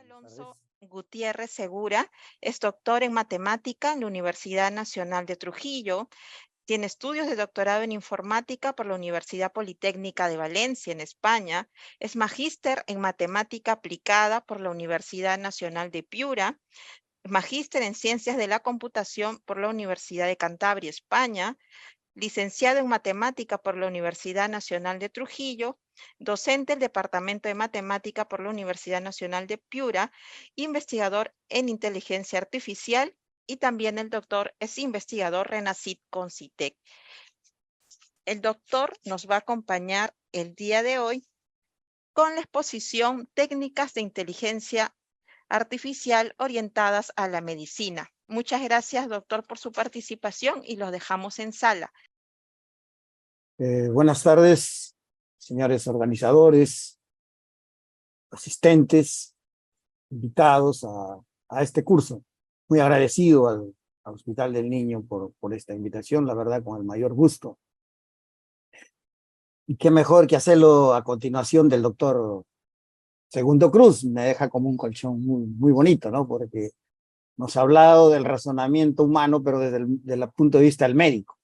Buenas Alonso tardes. Gutiérrez Segura es doctor en matemática en la Universidad Nacional de Trujillo. Tiene estudios de doctorado en informática por la Universidad Politécnica de Valencia, en España. Es magíster en matemática aplicada por la Universidad Nacional de Piura. Magíster en ciencias de la computación por la Universidad de Cantabria, España. Licenciado en matemática por la Universidad Nacional de Trujillo, docente del Departamento de Matemática por la Universidad Nacional de Piura, investigador en inteligencia artificial y también el doctor es investigador RENACIT con CITEC. El doctor nos va a acompañar el día de hoy con la exposición Técnicas de inteligencia artificial orientadas a la medicina. Muchas gracias, doctor, por su participación y los dejamos en sala. Buenas tardes, señores organizadores, asistentes, invitados a este curso. Muy agradecido al Hospital del Niño por esta invitación, la verdad, con el mayor gusto. Y qué mejor que hacerlo a continuación del doctor Segundo Cruz. Me deja como un colchón muy bonito, ¿no? Porque nos ha hablado del razonamiento humano, pero desde el punto de vista del médico.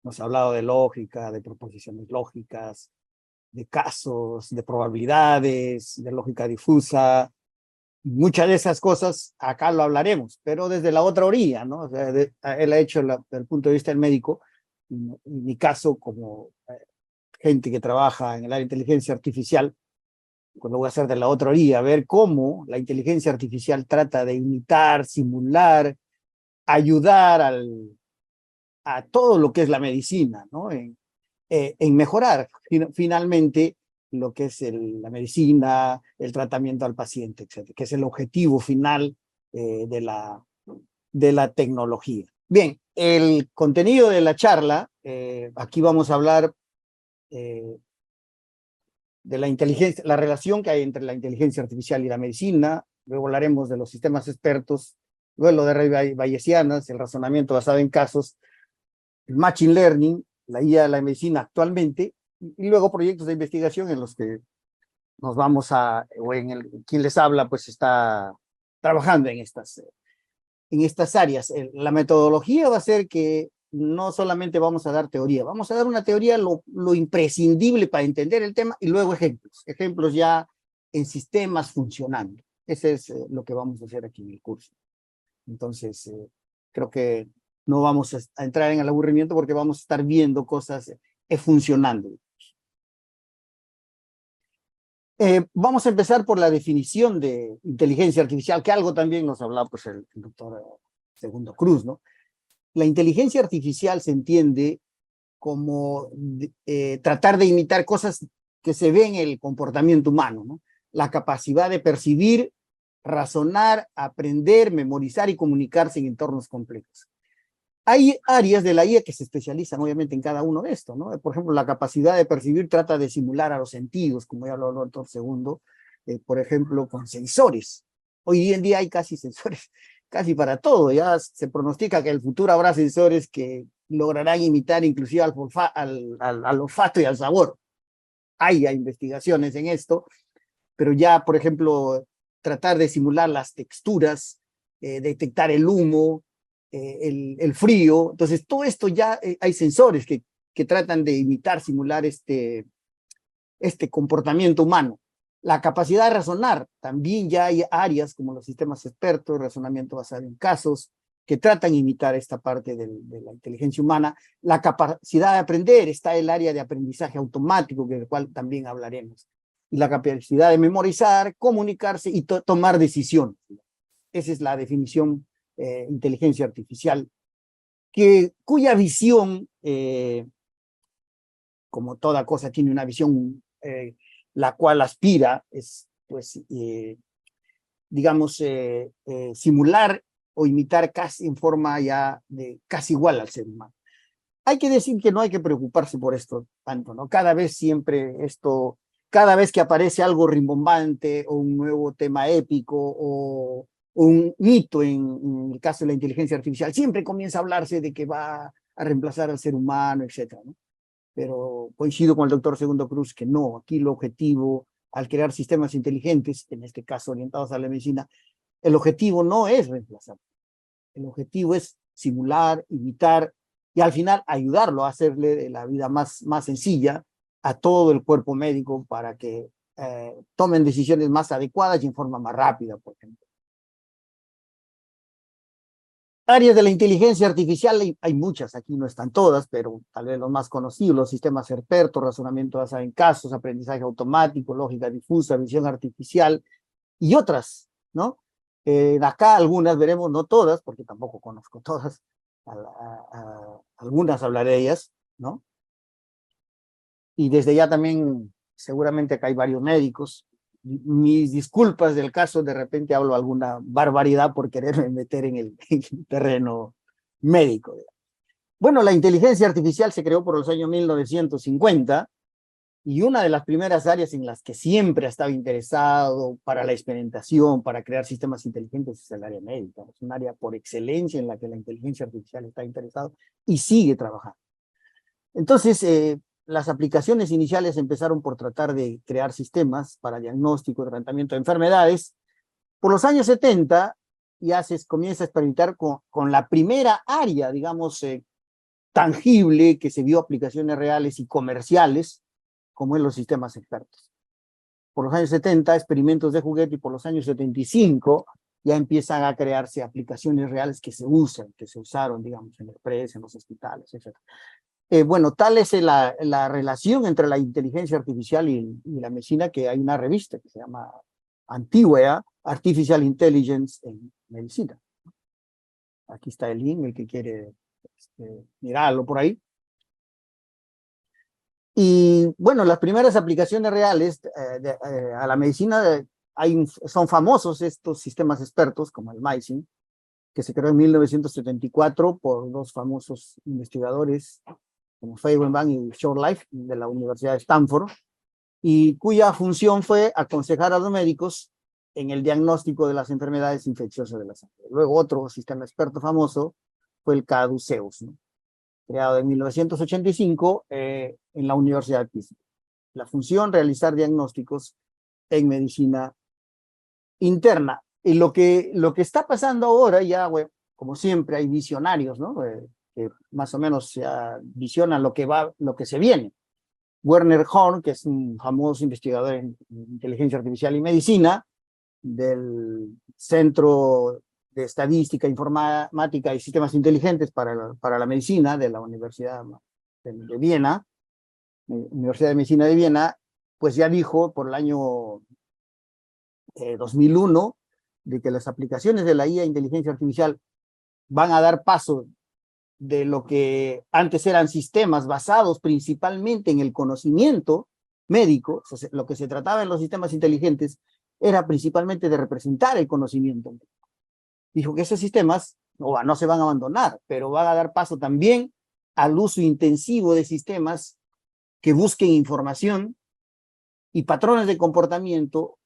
Nos ha hablado de lógica, de proposiciones lógicas, de casos, de probabilidades, de lógica difusa. Muchas de esas cosas acá lo hablaremos, pero desde la otra orilla, ¿no? O sea, él ha hecho desde el punto de vista del médico, en mi caso, como gente que trabaja en el área de inteligencia artificial, pues lo voy a hacer de la otra orilla, ver cómo la inteligencia artificial trata de imitar, simular, ayudar a todo lo que es la medicina, ¿no? En mejorar finalmente lo que es la medicina, el tratamiento al paciente, etcétera, que es el objetivo final de la tecnología. Bien, el contenido de la charla, aquí vamos a hablar de la inteligencia, la relación que hay entre la inteligencia artificial y la medicina, luego hablaremos de los sistemas expertos, luego lo de redes bayesianas, el razonamiento basado en casos, el machine learning, la IA de la medicina actualmente, y luego proyectos de investigación en los que nos vamos o quien les habla, pues está trabajando en estas áreas. La metodología va a ser que no solamente vamos a dar teoría, vamos a dar una teoría lo imprescindible para entender el tema y luego ejemplos ya en sistemas funcionando. Ese es lo que vamos a hacer aquí en el curso. Entonces, creo que no vamos a entrar en el aburrimiento porque vamos a estar viendo cosas funcionando. Vamos a empezar por la definición de inteligencia artificial, que algo también nos hablaba pues, el doctor Segundo Cruz, ¿no? La inteligencia artificial se entiende como tratar de imitar cosas que se ven en el comportamiento humano, ¿no? La capacidad de percibir, razonar, aprender, memorizar y comunicarse en entornos complejos. Hay áreas de la IA que se especializan obviamente en cada uno de estos, ¿no? Por ejemplo, la capacidad de percibir trata de simular a los sentidos, como ya habló el doctor Segundo, por ejemplo, con sensores. Hoy en día hay casi sensores, casi para todo. Ya se pronostica que en el futuro habrá sensores que lograrán imitar inclusive al olfato y al sabor. Hay investigaciones en esto, pero ya, por ejemplo, tratar de simular las texturas, detectar el humo, el frío. Entonces, todo esto ya hay sensores que tratan de imitar, simular este comportamiento humano. La capacidad de razonar, también ya hay áreas como los sistemas expertos, razonamiento basado en casos, que tratan de imitar esta parte de la inteligencia humana. La capacidad de aprender, está el área de aprendizaje automático, del cual también hablaremos. Y la capacidad de memorizar, comunicarse y tomar decisiones. Esa es la definición inteligencia artificial, cuya visión, como toda cosa tiene una visión, la cual aspira, es, pues, digamos, simular o imitar casi en forma ya de casi igual al ser humano. Hay que decir que no hay que preocuparse por esto tanto, ¿no? Cada vez que aparece algo rimbombante o un nuevo tema épico o un mito en el caso de la inteligencia artificial, siempre comienza a hablarse de que va a reemplazar al ser humano, etcétera, ¿no? Pero coincido con el doctor Segundo Cruz que no, aquí el objetivo al crear sistemas inteligentes, en este caso orientados a la medicina, el objetivo no es reemplazar. El objetivo es simular, imitar y al final ayudarlo a hacerle la vida más sencilla a todo el cuerpo médico para que tomen decisiones más adecuadas y en forma más rápida, por ejemplo. Áreas de la inteligencia artificial hay muchas, aquí no están todas, pero tal vez los más conocidos, los sistemas expertos, razonamiento basado en casos, aprendizaje automático, lógica difusa, visión artificial y otras, ¿no? Acá algunas veremos, no todas, porque tampoco conozco todas, algunas hablaré de ellas, ¿no? Y desde ya también, seguramente acá hay varios médicos. Mis disculpas del caso, de repente hablo alguna barbaridad por quererme meter en el terreno médico. Bueno, la inteligencia artificial se creó por los años 1950 y una de las primeras áreas en las que siempre ha estado interesado para la experimentación, para crear sistemas inteligentes, es el área médica. Es un área por excelencia en la que la inteligencia artificial está interesado y sigue trabajando. Entonces, las aplicaciones iniciales empezaron por tratar de crear sistemas para diagnóstico y tratamiento de enfermedades. Por los años 70 ya se comienza a experimentar con la primera área, digamos, tangible, que se vio aplicaciones reales y comerciales, como en los sistemas expertos. Por los años 70, experimentos de juguete, y por los años 75 ya empiezan a crearse aplicaciones reales que se usaron, digamos, en empresas, en los hospitales, etc. Bueno, tal es la relación entre la inteligencia artificial y la medicina, que hay una revista que se llama Antigua Artificial Intelligence en Medicina. Aquí está el link, el que quiere mirarlo por ahí. Y bueno, las primeras aplicaciones reales a la medicina, son famosos estos sistemas expertos, como el MySyn, que se creó en 1974 por dos famosos investigadores, como Feigenbaum y Shortlife, de la Universidad de Stanford, y cuya función fue aconsejar a los médicos en el diagnóstico de las enfermedades infecciosas de la sangre. Luego otro sistema experto famoso fue el Caduceus, ¿no? Creado en 1985 en la Universidad de Pittsburgh. La función, realizar diagnósticos en medicina interna. Y lo que está pasando ahora, ya, bueno, como siempre, hay visionarios, ¿no? Que más o menos visionan lo que se viene. Werner Horn, que es un famoso investigador en inteligencia artificial y medicina, del Centro de Estadística, Informática y Sistemas Inteligentes para la Medicina de la Universidad de Viena, Universidad de Medicina de Viena, pues ya dijo por el año 2001 de que las aplicaciones de la IA, inteligencia artificial, van a dar paso de lo que antes eran sistemas basados principalmente en el conocimiento médico. O sea, lo que se trataba en los sistemas inteligentes era principalmente de representar el conocimiento médico. Dijo que esos sistemas no se van a abandonar, pero van a dar paso también al uso intensivo de sistemas que busquen información y patrones de comportamiento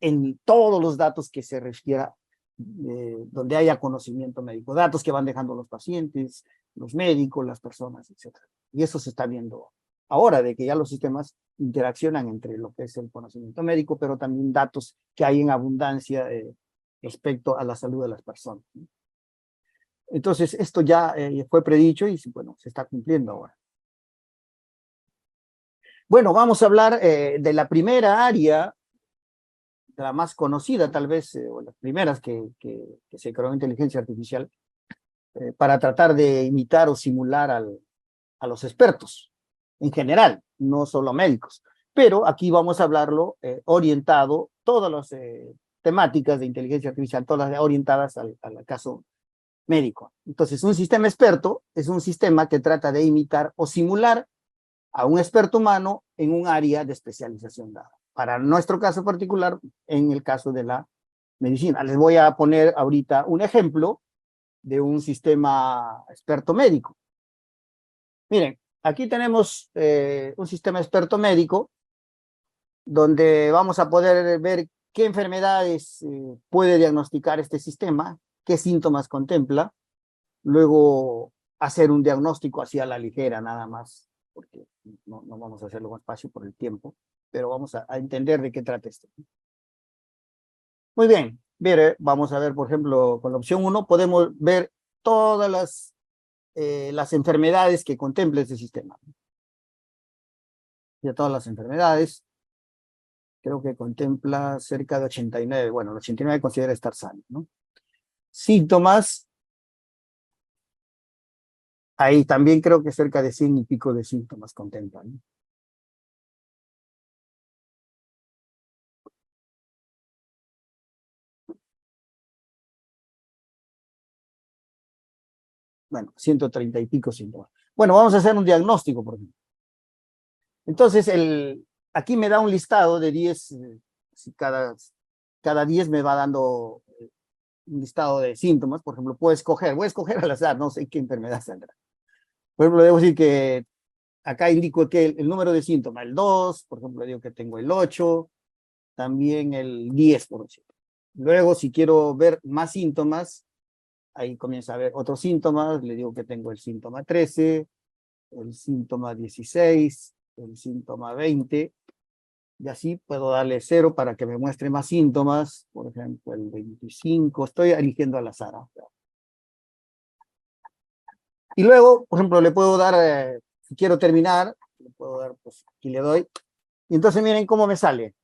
en todos los datos que se refiera, donde haya conocimiento médico, datos que van dejando los pacientes, los médicos, las personas, etc. Y eso se está viendo ahora, de que ya los sistemas interaccionan entre lo que es el conocimiento médico, pero también datos que hay en abundancia respecto a la salud de las personas. Entonces, esto ya fue predicho y bueno, se está cumpliendo ahora. Bueno, vamos a hablar de la primera área, de la más conocida tal vez, o las primeras que se creó inteligencia artificial, para tratar de imitar o simular a los expertos en general, no solo médicos. Pero aquí vamos a hablarlo orientado, todas las temáticas de inteligencia artificial, todas las orientadas al caso médico. Entonces, un sistema experto es un sistema que trata de imitar o simular a un experto humano en un área de especialización dada. Para nuestro caso particular, en el caso de la medicina. Les voy a poner ahorita un ejemplo de un sistema experto médico. Miren, aquí tenemos un sistema experto médico donde vamos a poder ver qué enfermedades puede diagnosticar este sistema, qué síntomas contempla, luego hacer un diagnóstico así a la ligera nada más, porque no vamos a hacerlo más fácil por el tiempo. pero vamos a entender de qué trata esto. Muy bien, vamos a ver, por ejemplo, con la opción 1 podemos ver todas las enfermedades que contempla este sistema. De todas las enfermedades, creo que contempla cerca de 89, bueno, el 89 considera estar sano, ¿no? Síntomas, ahí también creo que cerca de 100 y pico de síntomas contempla, ¿no? Bueno, 130 y pico síntomas. Bueno, vamos a hacer un diagnóstico, por ejemplo. Entonces, aquí me da un listado de 10, si cada 10 me va dando un listado de síntomas. Por ejemplo, voy a escoger al azar, no sé qué enfermedad saldrá. Por ejemplo, debo decir que acá indico que el número de síntomas, el 2, por ejemplo, digo que tengo el 8, también el 10, por ejemplo. Luego, si quiero ver más síntomas, ahí comienza a ver otros síntomas, le digo que tengo el síntoma 13, el síntoma 16, el síntoma 20, y así puedo darle 0 para que me muestre más síntomas, por ejemplo, el 25, estoy eligiendo al azar. Y luego, por ejemplo, le puedo dar, si quiero terminar, le puedo dar, pues aquí le doy, y entonces miren cómo me sale.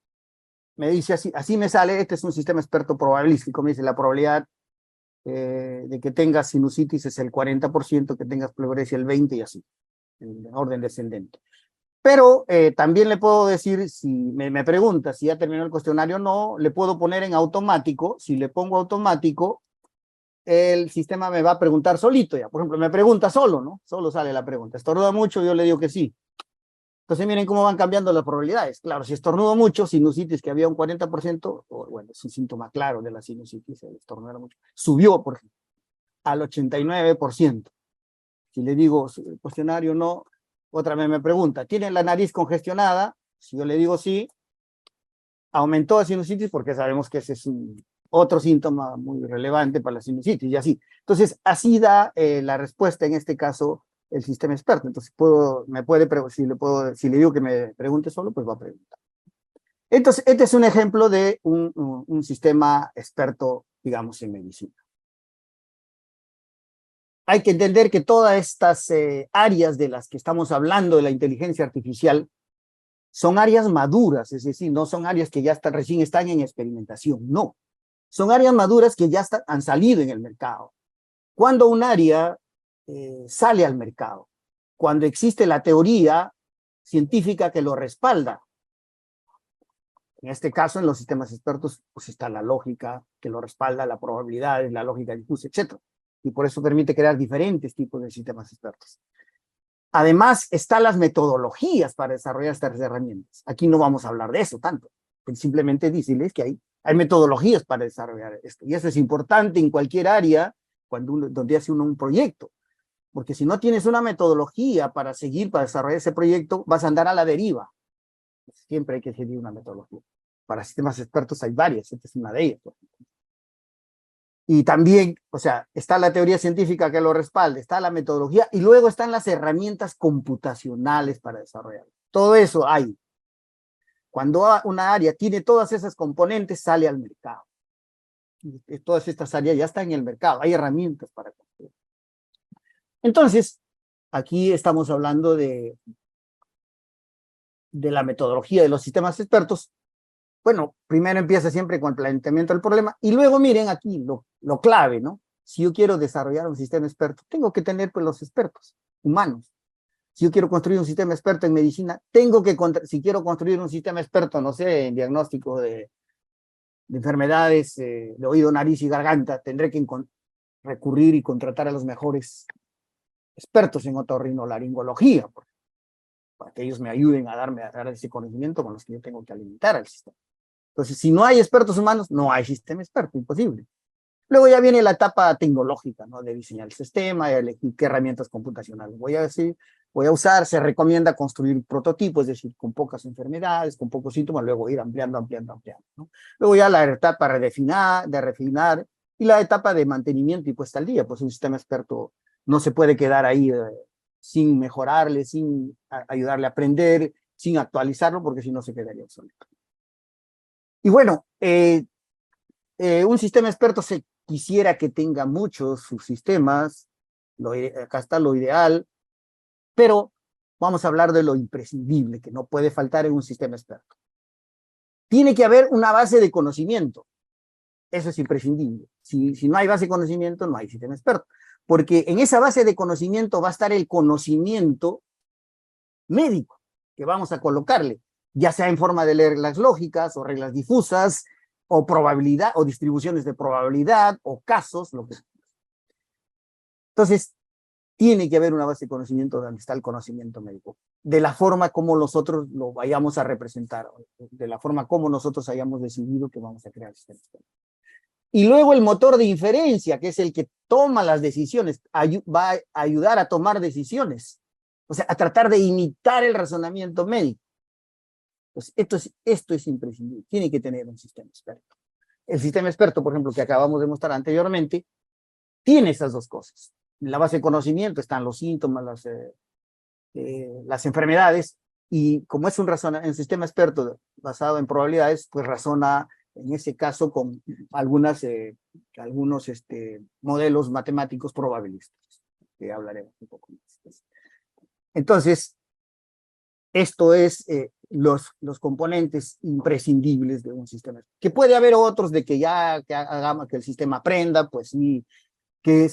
Me dice así me sale, este es un sistema experto probabilístico, me dice la probabilidad de que tengas sinusitis es el 40%, que tengas pleuresia el 20% y así, en orden descendente. Pero también le puedo decir, si me pregunta si ya terminó el cuestionario o no, le puedo poner en automático. Si le pongo automático, el sistema me va a preguntar solito ya. Por ejemplo, me pregunta solo, ¿no? Solo sale la pregunta. ¿Estornuda mucho? Yo le digo que sí. Entonces miren cómo van cambiando las probabilidades. Claro, si estornudo mucho, sinusitis que había un 40%, bueno, es un síntoma claro de la sinusitis, el estornudar mucho, subió, por ejemplo, al 89%. Si le digo cuestionario no, otra vez me pregunta, ¿tiene la nariz congestionada? Si yo le digo sí, aumentó la sinusitis porque sabemos que ese es otro síntoma muy relevante para la sinusitis y así. Entonces, así da la respuesta en este caso el sistema experto. Entonces, si le digo que me pregunte solo, pues va a preguntar. Entonces, este es un ejemplo de un sistema experto, digamos, en medicina. Hay que entender que todas estas áreas de las que estamos hablando de la inteligencia artificial son áreas maduras, es decir, no son áreas que ya recién están en experimentación, no. Son áreas maduras que ya han salido en el mercado. Cuando un área sale al mercado, cuando existe la teoría científica que lo respalda, en este caso en los sistemas expertos, pues está la lógica que lo respalda, la probabilidad, la lógica difusa, etc. Y por eso permite crear diferentes tipos de sistemas expertos. Además, están las metodologías para desarrollar estas herramientas. Aquí no vamos a hablar de eso tanto, simplemente decirles que hay metodologías para desarrollar esto. Y eso es importante en cualquier área donde hace uno un proyecto. Porque si no tienes una metodología para desarrollar ese proyecto, vas a andar a la deriva. Siempre hay que seguir una metodología. Para sistemas expertos hay varias, esta es una de ellas. Y también, o sea, está la teoría científica que lo respalda, está la metodología, y luego están las herramientas computacionales para desarrollar. Todo eso hay. Cuando una área tiene todas esas componentes, sale al mercado. Y todas estas áreas ya están en el mercado, hay herramientas para construir. Entonces, aquí estamos hablando de la metodología de los sistemas expertos. Bueno, primero empieza siempre con el planteamiento del problema, y luego miren aquí lo clave, ¿no? Si yo quiero desarrollar un sistema experto, tengo que tener pues los expertos humanos. Si yo quiero construir un sistema experto en medicina, si quiero construir un sistema experto, no sé, en diagnóstico de enfermedades de oído, nariz y garganta, tendré que recurrir y contratar a los mejores expertos en otorrinolaringología, para que ellos me ayuden a dar ese conocimiento con los que yo tengo que alimentar al sistema. Entonces, si no hay expertos humanos, no hay sistema experto, imposible. Luego ya viene la etapa tecnológica, ¿no? De diseñar el sistema, de elegir qué herramientas computacionales voy a usar. Se recomienda construir prototipos, es decir, con pocas enfermedades, con pocos síntomas, luego ir ampliando, ¿no? Luego ya la etapa de refinar, y la etapa de mantenimiento y puesta al día. Pues un sistema experto no se puede quedar ahí sin mejorarle, sin ayudarle a aprender, sin actualizarlo, porque si no se quedaría obsoleto. Y bueno, un sistema experto se quisiera que tenga muchos subsistemas, acá está lo ideal, pero vamos a hablar de lo imprescindible, que no puede faltar en un sistema experto. Tiene que haber una base de conocimiento. Eso es imprescindible. Si no hay base de conocimiento, no hay sistema experto. Porque en esa base de conocimiento va a estar el conocimiento médico que vamos a colocarle, ya sea en forma de reglas lógicas o reglas difusas, o probabilidad, o distribuciones de probabilidad, o casos, lo que sea. Entonces, tiene que haber una base de conocimiento donde está el conocimiento médico, de la forma como nosotros lo vayamos a representar, de la forma como nosotros hayamos decidido que vamos a crear el sistema experto. Y luego el motor de inferencia, que es el que toma las decisiones, va a ayudar a tomar decisiones, o sea, a tratar de imitar el razonamiento médico. Pues esto es imprescindible, tiene que tener un sistema experto. El sistema experto, por ejemplo, que acabamos de mostrar anteriormente, tiene esas dos cosas. En la base de conocimiento están los síntomas, las enfermedades, y como es un sistema experto basado en probabilidades, pues razona en ese caso con algunos modelos matemáticos probabilísticos, que hablaremos un poco más. Entonces, esto es los componentes imprescindibles de un sistema. Que puede haber otros de que hagamos que el sistema aprenda, pues sí, que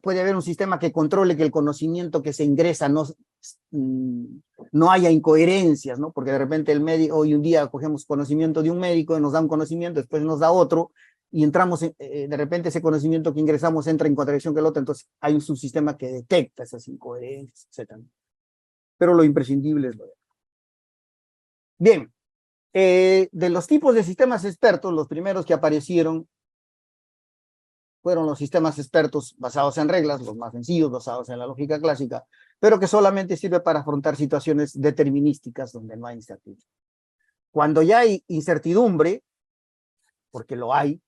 puede haber un sistema que controle que el conocimiento que se ingresa no haya incoherencias, ¿no? Porque de repente el médico, hoy un día cogemos conocimiento de un médico, nos da un conocimiento, después nos da otro, y entramos, de repente ese conocimiento que ingresamos entra en contradicción con el otro, entonces hay un subsistema que detecta esas incoherencias, etc. Pero lo imprescindible es lo de... Bien, de los tipos de sistemas expertos, los primeros que aparecieron fueron los sistemas expertos basados en reglas, los más sencillos, basados en la lógica clásica, pero que solamente sirve para afrontar situaciones determinísticas donde no hay incertidumbre. Cuando ya hay incertidumbre, porque lo hay,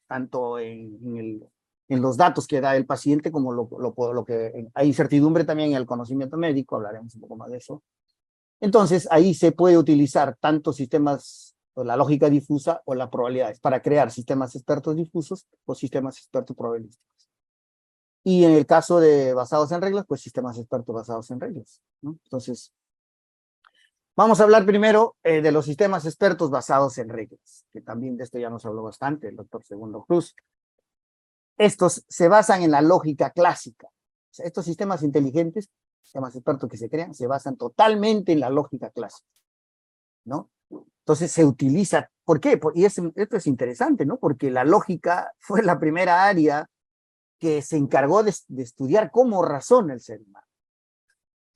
tanto en los datos que da el paciente como lo que hay incertidumbre también en el conocimiento médico, hablaremos un poco más de eso. Entonces, ahí se puede utilizar tanto sistemas, o la lógica difusa o las probabilidades, para crear sistemas expertos difusos o sistemas expertos probabilísticos. Y en el caso de basados en reglas, pues sistemas expertos basados en reglas, ¿no? Entonces, vamos a hablar primero de los sistemas expertos basados en reglas, que también de esto ya nos habló bastante el doctor Segundo Cruz. Estos se basan en la lógica clásica. O sea, estos sistemas inteligentes, sistemas expertos que se crean, se basan totalmente en la lógica clásica, ¿no? Entonces se utiliza, ¿por qué? Esto es interesante, ¿no? Porque la lógica fue la primera área que se encargó de estudiar cómo razona el ser humano.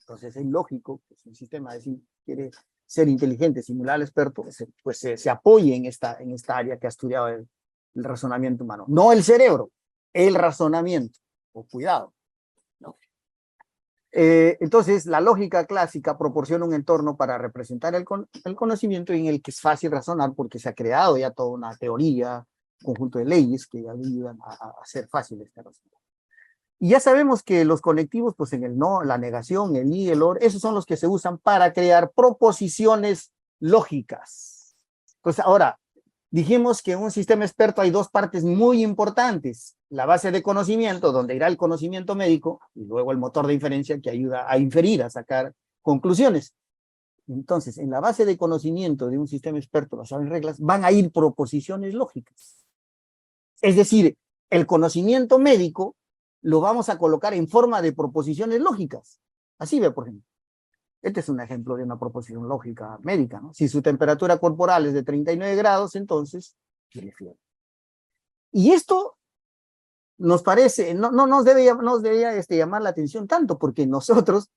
Entonces es lógico que si un sistema quiere ser inteligente, simular al experto, pues se apoye en esta área que ha estudiado el razonamiento humano. No el cerebro, el razonamiento. Cuidado, ¿no? Entonces, la lógica clásica proporciona un entorno para representar el conocimiento en el que es fácil razonar porque se ha creado ya toda una teoría, un conjunto de leyes que ayudan a hacer fácil este razonamiento. Y ya sabemos que los conectivos, pues en el no, la negación, el y, el or, esos son los que se usan para crear proposiciones lógicas. Entonces, ahora, dijimos que en un sistema experto hay dos partes muy importantes. La base de conocimiento, donde irá el conocimiento médico, y luego el motor de inferencia que ayuda a inferir, a sacar conclusiones. Entonces, en la base de conocimiento de un sistema experto basado en reglas, van a ir proposiciones lógicas. Es decir, el conocimiento médico lo vamos a colocar en forma de proposiciones lógicas. Así ve, por ejemplo. Este es un ejemplo de una proposición lógica médica, ¿no? Si su temperatura corporal es de 39 grados, entonces tiene fiebre. Y esto nos parece, no nos debería llamar la atención tanto, porque nosotros,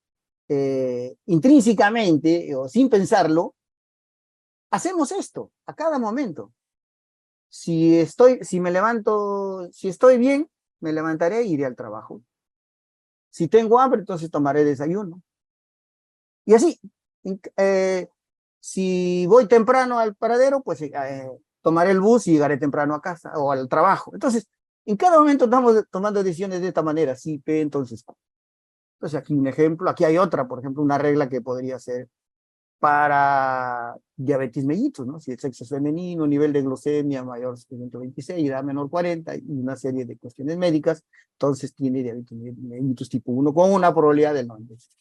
intrínsecamente o sin pensarlo, hacemos esto a cada momento. Si estoy bien, me levantaré e iré al trabajo. Si tengo hambre, entonces tomaré desayuno. Y así, si voy temprano al paradero, pues tomaré el bus y llegaré temprano a casa o al trabajo. Entonces, en cada momento estamos tomando decisiones de esta manera, sí, entonces aquí un ejemplo, aquí hay otra, por ejemplo, una regla que podría ser para diabetes mellitus, ¿no? Si el sexo es femenino, nivel de glucemia mayor de 126, edad menor 40, y una serie de cuestiones médicas, entonces tiene diabetes mellitus tipo 1 con una probabilidad del 96.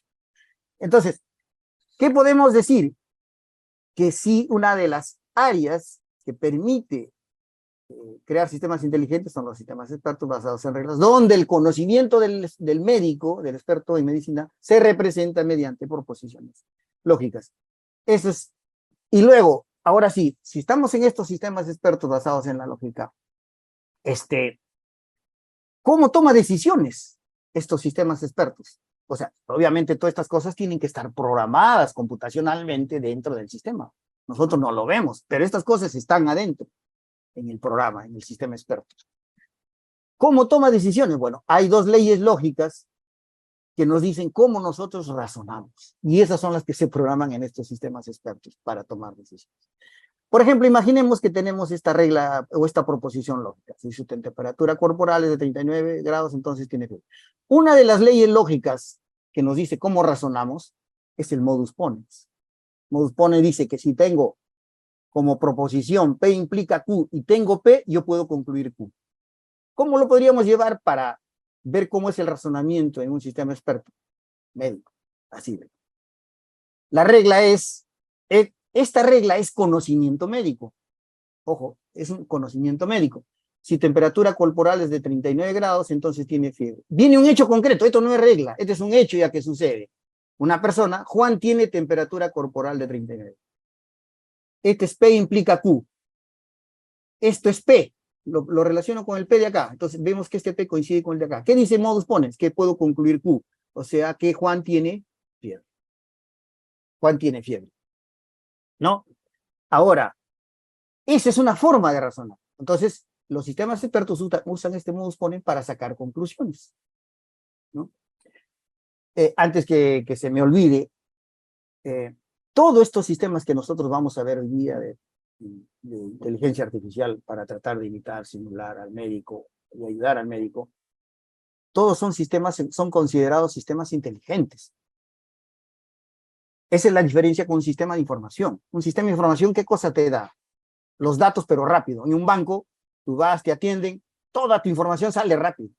Entonces, ¿qué podemos decir? Que sí, una de las áreas que permite crear sistemas inteligentes son los sistemas expertos basados en reglas, donde el conocimiento del médico, del experto en medicina, se representa mediante proposiciones lógicas. Eso es. Y luego, ahora sí, si estamos en estos sistemas expertos basados en la lógica, ¿cómo toma decisiones estos sistemas expertos? O sea, obviamente todas estas cosas tienen que estar programadas computacionalmente dentro del sistema. Nosotros no lo vemos, pero estas cosas están adentro, en el programa, en el sistema experto. ¿Cómo toma decisiones? Bueno, hay dos leyes lógicas que nos dicen cómo nosotros razonamos. Y esas son las que se programan en estos sistemas expertos para tomar decisiones. Por ejemplo, imaginemos que tenemos esta regla o esta proposición lógica. Si su temperatura corporal es de 39 grados, entonces tiene fiebre. Una de las leyes lógicas que nos dice cómo razonamos es el modus ponens. Modus ponens dice que si tengo como proposición P implica Q y tengo P, yo puedo concluir Q. ¿Cómo lo podríamos llevar para ver cómo es el razonamiento en un sistema experto médico? Así. La regla es, esta regla es conocimiento médico. Ojo, es un conocimiento médico. Si temperatura corporal es de 39 grados, entonces tiene fiebre. Viene un hecho concreto, esto no es regla, este es un hecho ya que sucede. Una persona, Juan, tiene temperatura corporal de 39. Este es P implica Q. Esto es P. Lo relaciono con el P de acá. Entonces vemos que este P coincide con el de acá. ¿Qué dice modus ponens? Que puedo concluir Q. O sea que Juan tiene fiebre. Juan tiene fiebre. ¿No? Ahora, esa es una forma de razonar. Entonces, los sistemas expertos usan este modus ponens para sacar conclusiones. ¿No? Antes que se me olvide, todos estos sistemas que nosotros vamos a ver hoy día de inteligencia artificial para tratar de imitar, simular al médico y ayudar al médico, todos son sistemas, son considerados sistemas inteligentes. Esa es la diferencia con un sistema de información. Un sistema de información, ¿qué cosa te da? Los datos, pero rápido. En un banco, tú vas, te atienden, toda tu información sale rápido.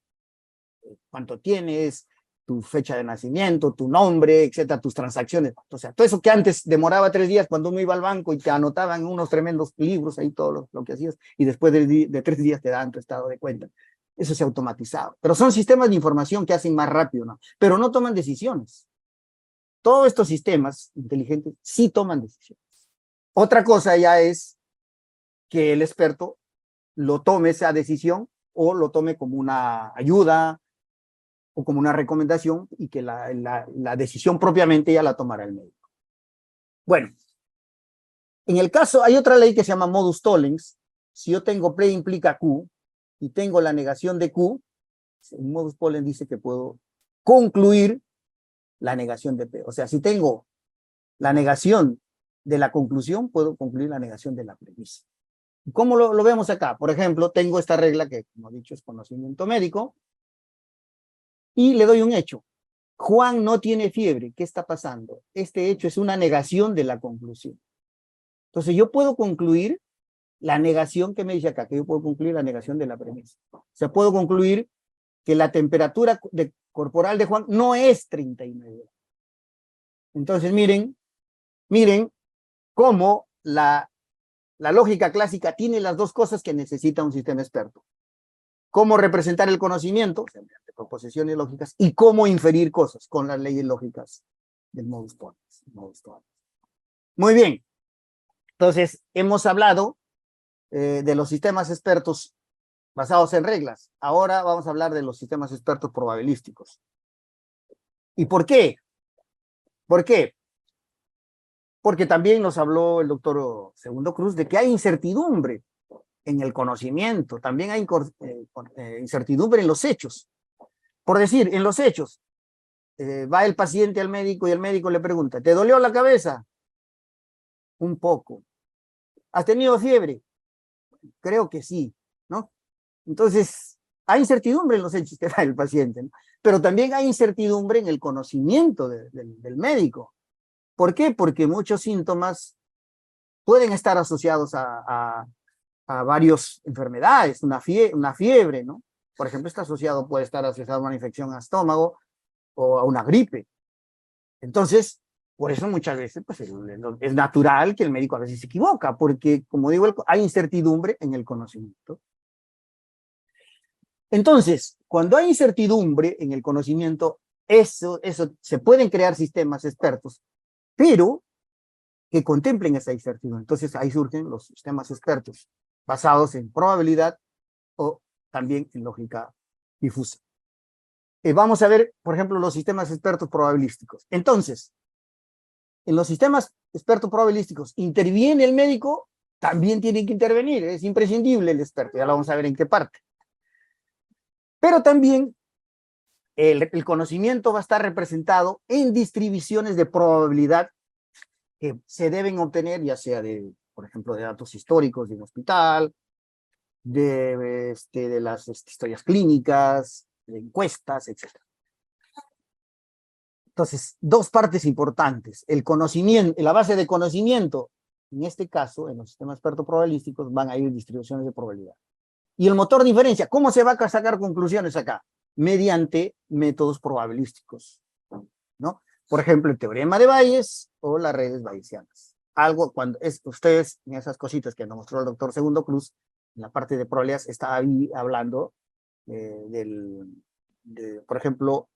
Cuánto tienes, tu fecha de nacimiento, tu nombre, etcétera, tus transacciones. O sea, todo eso que antes demoraba 3 días cuando uno iba al banco y te anotaban unos tremendos libros ahí todo lo que hacías y después de 3 días te dan tu estado de cuenta. Eso se ha automatizado. Pero son sistemas de información que hacen más rápido, ¿no? Pero no toman decisiones. Todos estos sistemas inteligentes sí toman decisiones. Otra cosa ya es que el experto lo tome esa decisión o lo tome como una ayuda o como una recomendación y que la decisión propiamente ya la tomará el médico. Bueno, en el caso, hay otra ley que se llama modus tollens. Si yo tengo P implica Q y tengo la negación de Q, el modus tollens dice que puedo concluir la negación de P. O sea, si tengo la negación de la conclusión, puedo concluir la negación de la premisa. ¿Cómo lo vemos acá? Por ejemplo, tengo esta regla que, como he dicho, es conocimiento médico, y le doy un hecho. Juan no tiene fiebre. ¿Qué está pasando? Este hecho es una negación de la conclusión. Entonces, yo puedo concluir la negación que me dice acá, que yo puedo concluir la negación de la premisa. O sea, puedo concluir que la temperatura corporal de Juan no es 39. Entonces, miren cómo la lógica clásica tiene las dos cosas que necesita un sistema experto. Cómo representar el conocimiento, mediante proposiciones lógicas, y cómo inferir cosas con las leyes lógicas del modus ponens. Muy bien. Entonces, hemos hablado de los sistemas expertos basados en reglas. Ahora vamos a hablar de los sistemas expertos probabilísticos. ¿Y por qué? ¿Por qué? Porque también nos habló el doctor Segundo Cruz de que hay incertidumbre en el conocimiento, también hay incertidumbre en los hechos. Por decir, en los hechos, va el paciente al médico y el médico le pregunta, ¿te dolió la cabeza? Un poco. ¿Has tenido fiebre? Creo que sí, ¿no? Entonces, hay incertidumbre en los hechos que da el paciente, ¿no? Pero también hay incertidumbre en el conocimiento del médico. ¿Por qué? Porque muchos síntomas pueden estar asociados a varias enfermedades, una fiebre, ¿no? Por ejemplo, puede estar asociado a una infección al estómago o a una gripe. Entonces, por eso muchas veces pues, es natural que el médico a veces se equivoca, porque, como digo, hay incertidumbre en el conocimiento. Entonces, cuando hay incertidumbre en el conocimiento, eso se pueden crear sistemas expertos, pero que contemplen esa incertidumbre. Entonces, ahí surgen los sistemas expertos, basados en probabilidad o también en lógica difusa. Vamos a ver, por ejemplo, los sistemas expertos probabilísticos. Entonces, en los sistemas expertos probabilísticos, ¿interviene el médico? También tiene que intervenir, es imprescindible el experto, ya lo vamos a ver en qué parte. Pero también el conocimiento va a estar representado en distribuciones de probabilidad que se deben obtener, ya sea por ejemplo, de datos históricos de un hospital, de las historias clínicas, de encuestas, etc. Entonces, dos partes importantes. El conocimiento, la base de conocimiento, en este caso, en los sistemas expertos probabilísticos, van a ir distribuciones de probabilidad. Y el motor de inferencia, ¿cómo se va a sacar conclusiones acá? Mediante métodos probabilísticos, ¿no? Por ejemplo, el teorema de Bayes o las redes bayesianas. Algo cuando ustedes, en esas cositas que nos mostró el doctor Segundo Cruz, en la parte de probabilidades, está ahí hablando por ejemplo,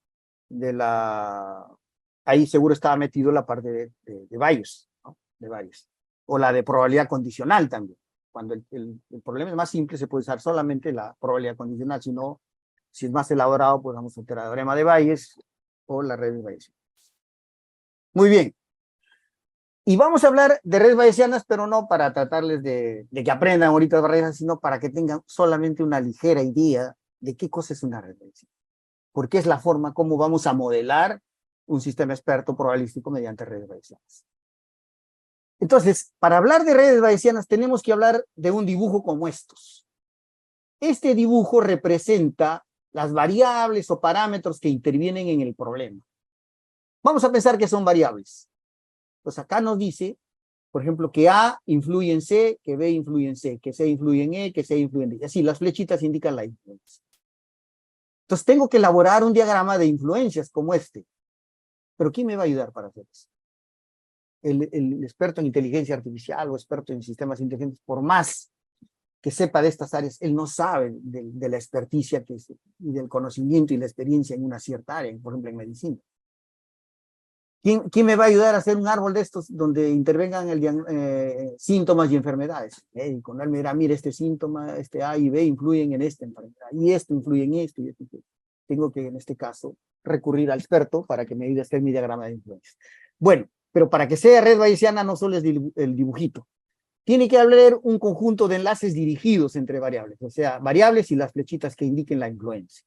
ahí seguro estaba metido la parte de Bayes, ¿no? De Bayes. O la de probabilidad condicional también. Cuando el problema es más simple, se puede usar solamente la probabilidad condicional, si es más elaborado, pues vamos a usar el teorema de Bayes o la red de Bayes. Muy bien. Y vamos a hablar de redes bayesianas, pero no para tratarles de que aprendan ahorita las redes, sino para que tengan solamente una ligera idea de qué cosa es una red bayesiana. Porque es la forma como vamos a modelar un sistema experto probabilístico mediante redes bayesianas. Entonces, para hablar de redes bayesianas tenemos que hablar de un dibujo como estos. Este dibujo representa las variables o parámetros que intervienen en el problema. Vamos a pensar que son variables. Pues acá nos dice, por ejemplo, que A influye en C, que B influye en C, que C influye en E, que C influye en D. Y así, las flechitas indican la influencia. Entonces tengo que elaborar un diagrama de influencias como este. ¿Pero quién me va a ayudar para hacer eso? El experto en inteligencia artificial o experto en sistemas inteligentes, por más que sepa de estas áreas, él no sabe de la experticia y del conocimiento y la experiencia en una cierta área, por ejemplo, en medicina. ¿Quién me va a ayudar a hacer un árbol de estos donde intervengan síntomas y enfermedades? El médico, ¿no? Él me dirá, mire, este síntoma, este A y B influyen en esta enfermedad, y esto influye en esto, y esto. Tengo que, en este caso, recurrir al experto para que me ayude a hacer mi diagrama de influencias. Bueno, pero para que sea red bayesiana no solo es el dibujito. Tiene que haber un conjunto de enlaces dirigidos entre variables, o sea, variables y las flechitas que indiquen la influencia.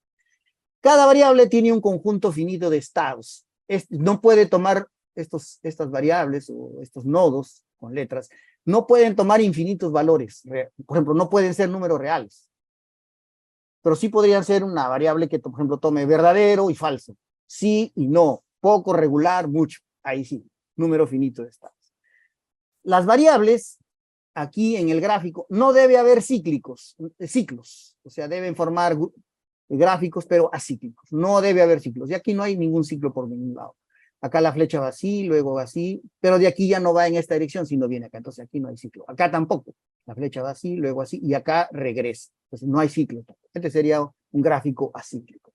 Cada variable tiene un conjunto finito de estados. No puede tomar estas variables o estos nodos con letras, no pueden tomar infinitos valores. Por ejemplo, no pueden ser números reales. Pero sí podrían ser una variable que, por ejemplo, tome verdadero y falso. Sí y no. Poco, regular, mucho. Ahí sí, número finito de estados. Las variables, aquí en el gráfico, no debe haber ciclos. O sea, deben formar gráficos, pero acíclicos. No debe haber ciclos. Y aquí no hay ningún ciclo por ningún lado. Acá la flecha va así, luego va así, pero de aquí ya no va en esta dirección, sino viene acá. Entonces aquí no hay ciclo. Acá tampoco. La flecha va así, luego así, y acá regresa. Entonces no hay ciclo. Este sería un gráfico acíclico.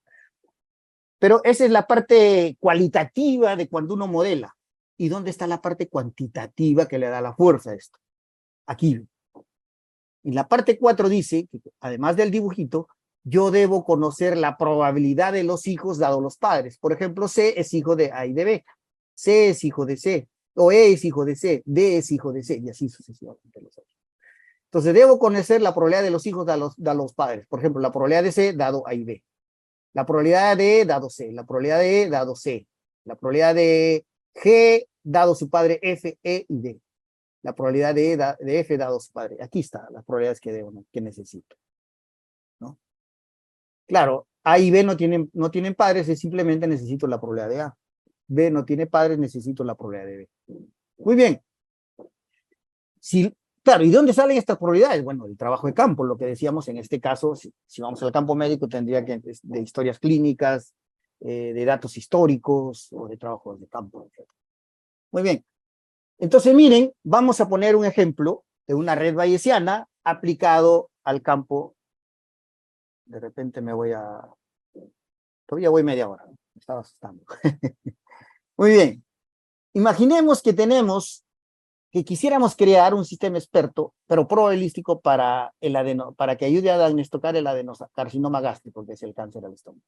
Pero esa es la parte cualitativa de cuando uno modela. ¿Y dónde está la parte cuantitativa que le da la fuerza a esto? Aquí. En la parte 4 dice que, además del dibujito, yo debo conocer la probabilidad de los hijos dado los padres. Por ejemplo, C es hijo de A y de B. C es hijo de C. O E es hijo de C. D es hijo de C. Y así sucesivamente los otros. Entonces, debo conocer la probabilidad de los hijos dado los padres. Por ejemplo, la probabilidad de C dado A y B. La probabilidad de E dado C. La probabilidad de E dado C. La probabilidad de G dado su padre F, E y D. La probabilidad de F dado su padre. Aquí está las probabilidades que necesito. ¿No? Claro, A y B no tienen padres, simplemente necesito la probabilidad de A. B no tiene padres, necesito la probabilidad de B. Muy bien. Claro, ¿y de dónde salen estas probabilidades? Bueno, el trabajo de campo, lo que decíamos en este caso, si vamos al campo médico, tendría que de historias clínicas, de datos históricos o de trabajos de campo, etc. Muy bien. Entonces, miren, vamos a poner un ejemplo de una red bayesiana aplicado al campo. De repente todavía voy media hora, me estaba asustando. Muy bien. Imaginemos que quisiéramos crear un sistema experto, pero probabilístico para que ayude a diagnosticar el adenocarcinoma gástrico, que es el cáncer al estómago.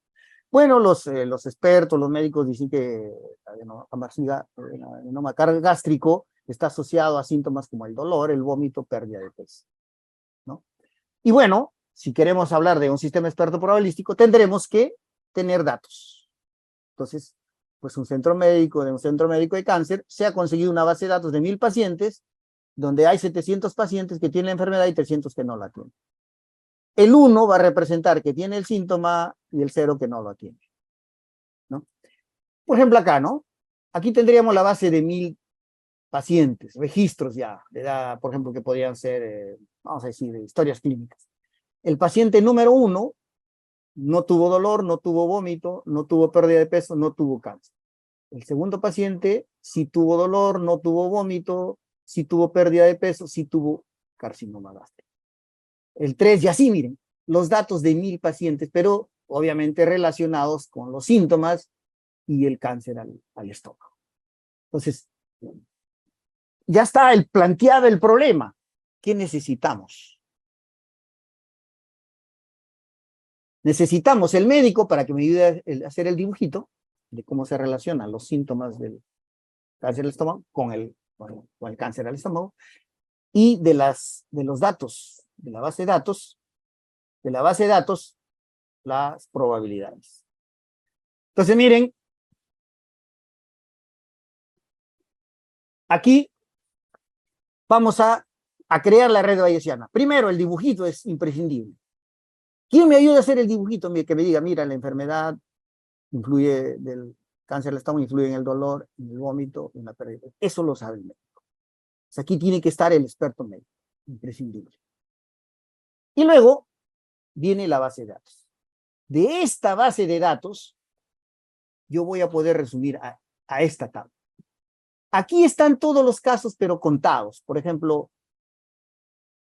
Bueno, los expertos, los médicos dicen que el adenoma gástrico está asociado a síntomas como el dolor, el vómito, pérdida de peso, ¿no? Y bueno, si queremos hablar de un sistema experto probabilístico, tendremos que tener datos. Entonces, pues un centro médico de cáncer se ha conseguido una base de datos de 1000 pacientes, donde hay 700 pacientes que tienen la enfermedad y 300 que no la tienen. El 1 va a representar que tiene el síntoma y el 0 que no lo tiene, ¿no? Por ejemplo, acá, ¿no? Aquí tendríamos la base de 1000 pacientes, registros ya, de edad, por ejemplo, que podrían ser, vamos a decir, de historias clínicas. El paciente número 1 no tuvo dolor, no tuvo vómito, no tuvo pérdida de peso, no tuvo cáncer. El segundo paciente sí tuvo dolor, no tuvo vómito, sí tuvo pérdida de peso, sí tuvo carcinoma gástrico. El 3, y así, miren, los datos de 1000 pacientes, pero obviamente relacionados con los síntomas y el cáncer al estómago. Entonces, ya está planteado el problema. ¿Qué necesitamos? Necesitamos el médico para que me ayude a hacer el dibujito de cómo se relacionan los síntomas del cáncer del estómago con el cáncer al estómago, y de los datos, de la base de datos, las probabilidades. Entonces, miren, aquí vamos a crear la red bayesiana. Primero, el dibujito es imprescindible. ¿Quién me ayuda a hacer el dibujito? Que me diga, mira, la enfermedad influye del cáncer del estómago, influye en el dolor, en el vómito, en la pérdida. Eso lo sabe el médico. O sea, aquí tiene que estar el experto médico, imprescindible. Y luego viene la base de datos. De esta base de datos, yo voy a poder resumir a esta tabla. Aquí están todos los casos, pero contados. Por ejemplo,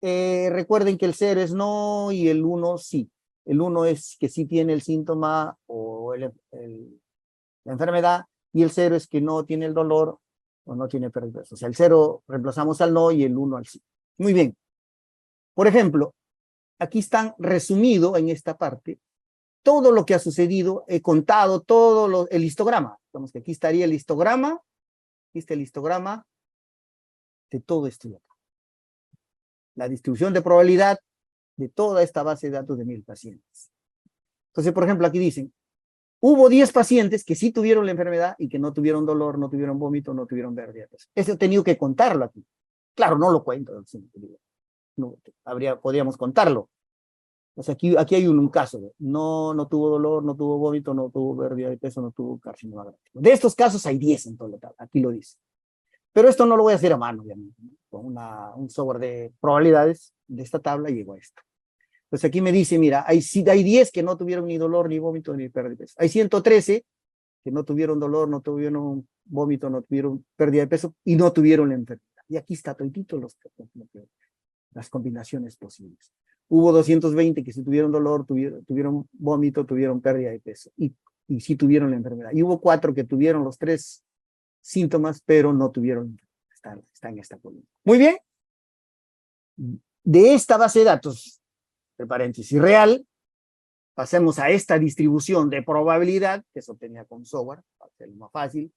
recuerden que el 0 es no y el 1 sí. El 1 es que sí tiene el síntoma o la enfermedad, y el 0 es que no tiene el dolor o no tiene pérdida de peso. O sea, el 0 reemplazamos al no y el 1 al sí. Muy bien. Por ejemplo, aquí están resumido en esta parte todo lo que ha sucedido. He contado todo el histograma. Vamos, que aquí estaría el histograma. Aquí está el histograma de todo esto de acá. La distribución de probabilidad de toda esta base de datos de 1000 pacientes. Entonces, por ejemplo, aquí dicen, hubo 10 pacientes que sí tuvieron la enfermedad y que no tuvieron dolor, no tuvieron vómito, no tuvieron pérdida de peso. Eso he tenido que contarlo aquí. Claro, no lo cuento. No, podríamos contarlo. O sea, aquí hay un caso. No tuvo dolor, no tuvo vómito, no tuvo pérdida de peso, no tuvo carcinoma gástrico. De estos casos hay 10 en total. Aquí lo dice. Pero esto no lo voy a hacer a mano, obviamente, ¿no? Con un software de probabilidades de esta tabla llego a esto. Entonces aquí me dice, mira, hay 10 que no tuvieron ni dolor, ni vómito, ni pérdida de peso. Hay 113 que no tuvieron dolor, no tuvieron vómito, no tuvieron pérdida de peso y no tuvieron la enfermedad. Y aquí está todito las combinaciones posibles. Hubo 220 que sí tuvieron dolor, tuvieron vómito, tuvieron pérdida de peso y sí tuvieron la enfermedad. Y hubo 4 que tuvieron los 3 síntomas, pero no tuvieron, está en esta columna. Muy bien. De esta base de datos, de paréntesis real, pasemos a esta distribución de probabilidad, que se obtenía con software, para hacerlo más fácil,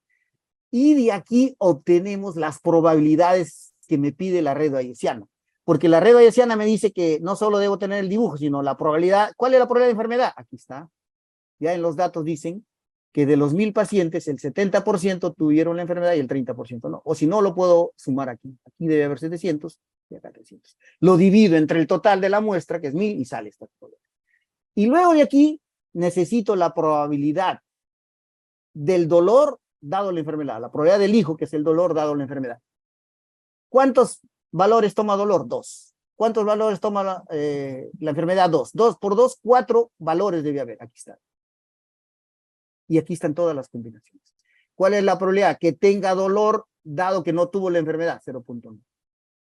y de aquí obtenemos las probabilidades que me pide la red bayesiana. Porque la red bayesiana me dice que no solo debo tener el dibujo, sino la probabilidad. ¿Cuál es la probabilidad de enfermedad? Aquí está. Ya en los datos dicen que de los 1000 pacientes, el 70% tuvieron la enfermedad y el 30% no. O si no, lo puedo sumar aquí. Aquí debe haber 700 y acá 300. Lo divido entre el total de la muestra, que es 1000, y sale esta probabilidad. Y luego de aquí necesito la probabilidad del dolor dado la enfermedad, la probabilidad del hijo, que es el dolor, dado la enfermedad. ¿Cuántos valores toma dolor? 2. ¿Cuántos valores toma la enfermedad? 2. 2 por 2, 4 valores debe haber. Aquí está. Y aquí están todas las combinaciones. ¿Cuál es la probabilidad? Que tenga dolor dado que no tuvo la enfermedad, 0.1.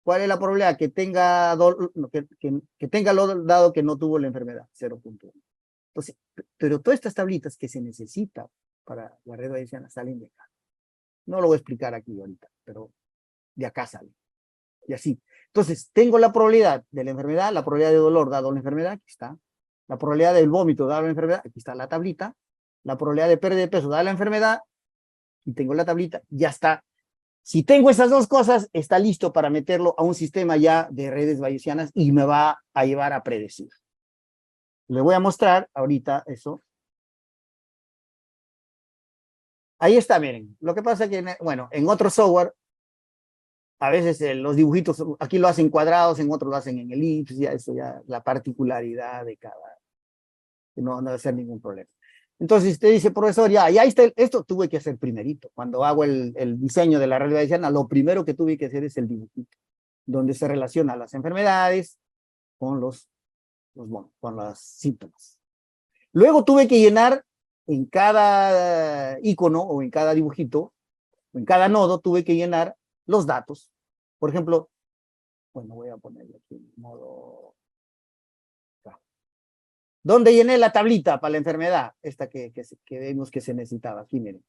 ¿Cuál es la probabilidad? Que tenga que tenga dolor dado que no tuvo la enfermedad, 0.1. Entonces, pero todas estas tablitas que se necesitan para la red bayesiana salen de acá. No lo voy a explicar aquí ahorita, pero de acá salen. Y así. Entonces, tengo la probabilidad de la enfermedad, la probabilidad de dolor dado la enfermedad, aquí está. La probabilidad del vómito dado la enfermedad, aquí está la tablita. La probabilidad de pérdida de peso dada la enfermedad, y tengo la tablita, ya está. Si tengo esas dos cosas, está listo para meterlo a un sistema ya de redes bayesianas y me va a llevar a predecir. Le voy a mostrar ahorita eso. Ahí está, miren. Lo que pasa es que, bueno, en otro software, a veces los dibujitos, aquí lo hacen cuadrados, en otros lo hacen en elipsis, ya eso ya, la particularidad de cada, no debe ser ningún problema. Entonces usted dice, profesor, ya está, esto tuve que hacer primerito. Cuando hago el diseño de la red bayesiana, lo primero que tuve que hacer es el dibujito, donde se relaciona las enfermedades con con los síntomas. Luego tuve que llenar en cada icono o en cada dibujito, o en cada nodo, tuve que llenar los datos. Por ejemplo, bueno, voy a ponerle aquí en modo... ¿Dónde llené la tablita para la enfermedad? Esta que vemos que se necesitaba. Aquí, miren.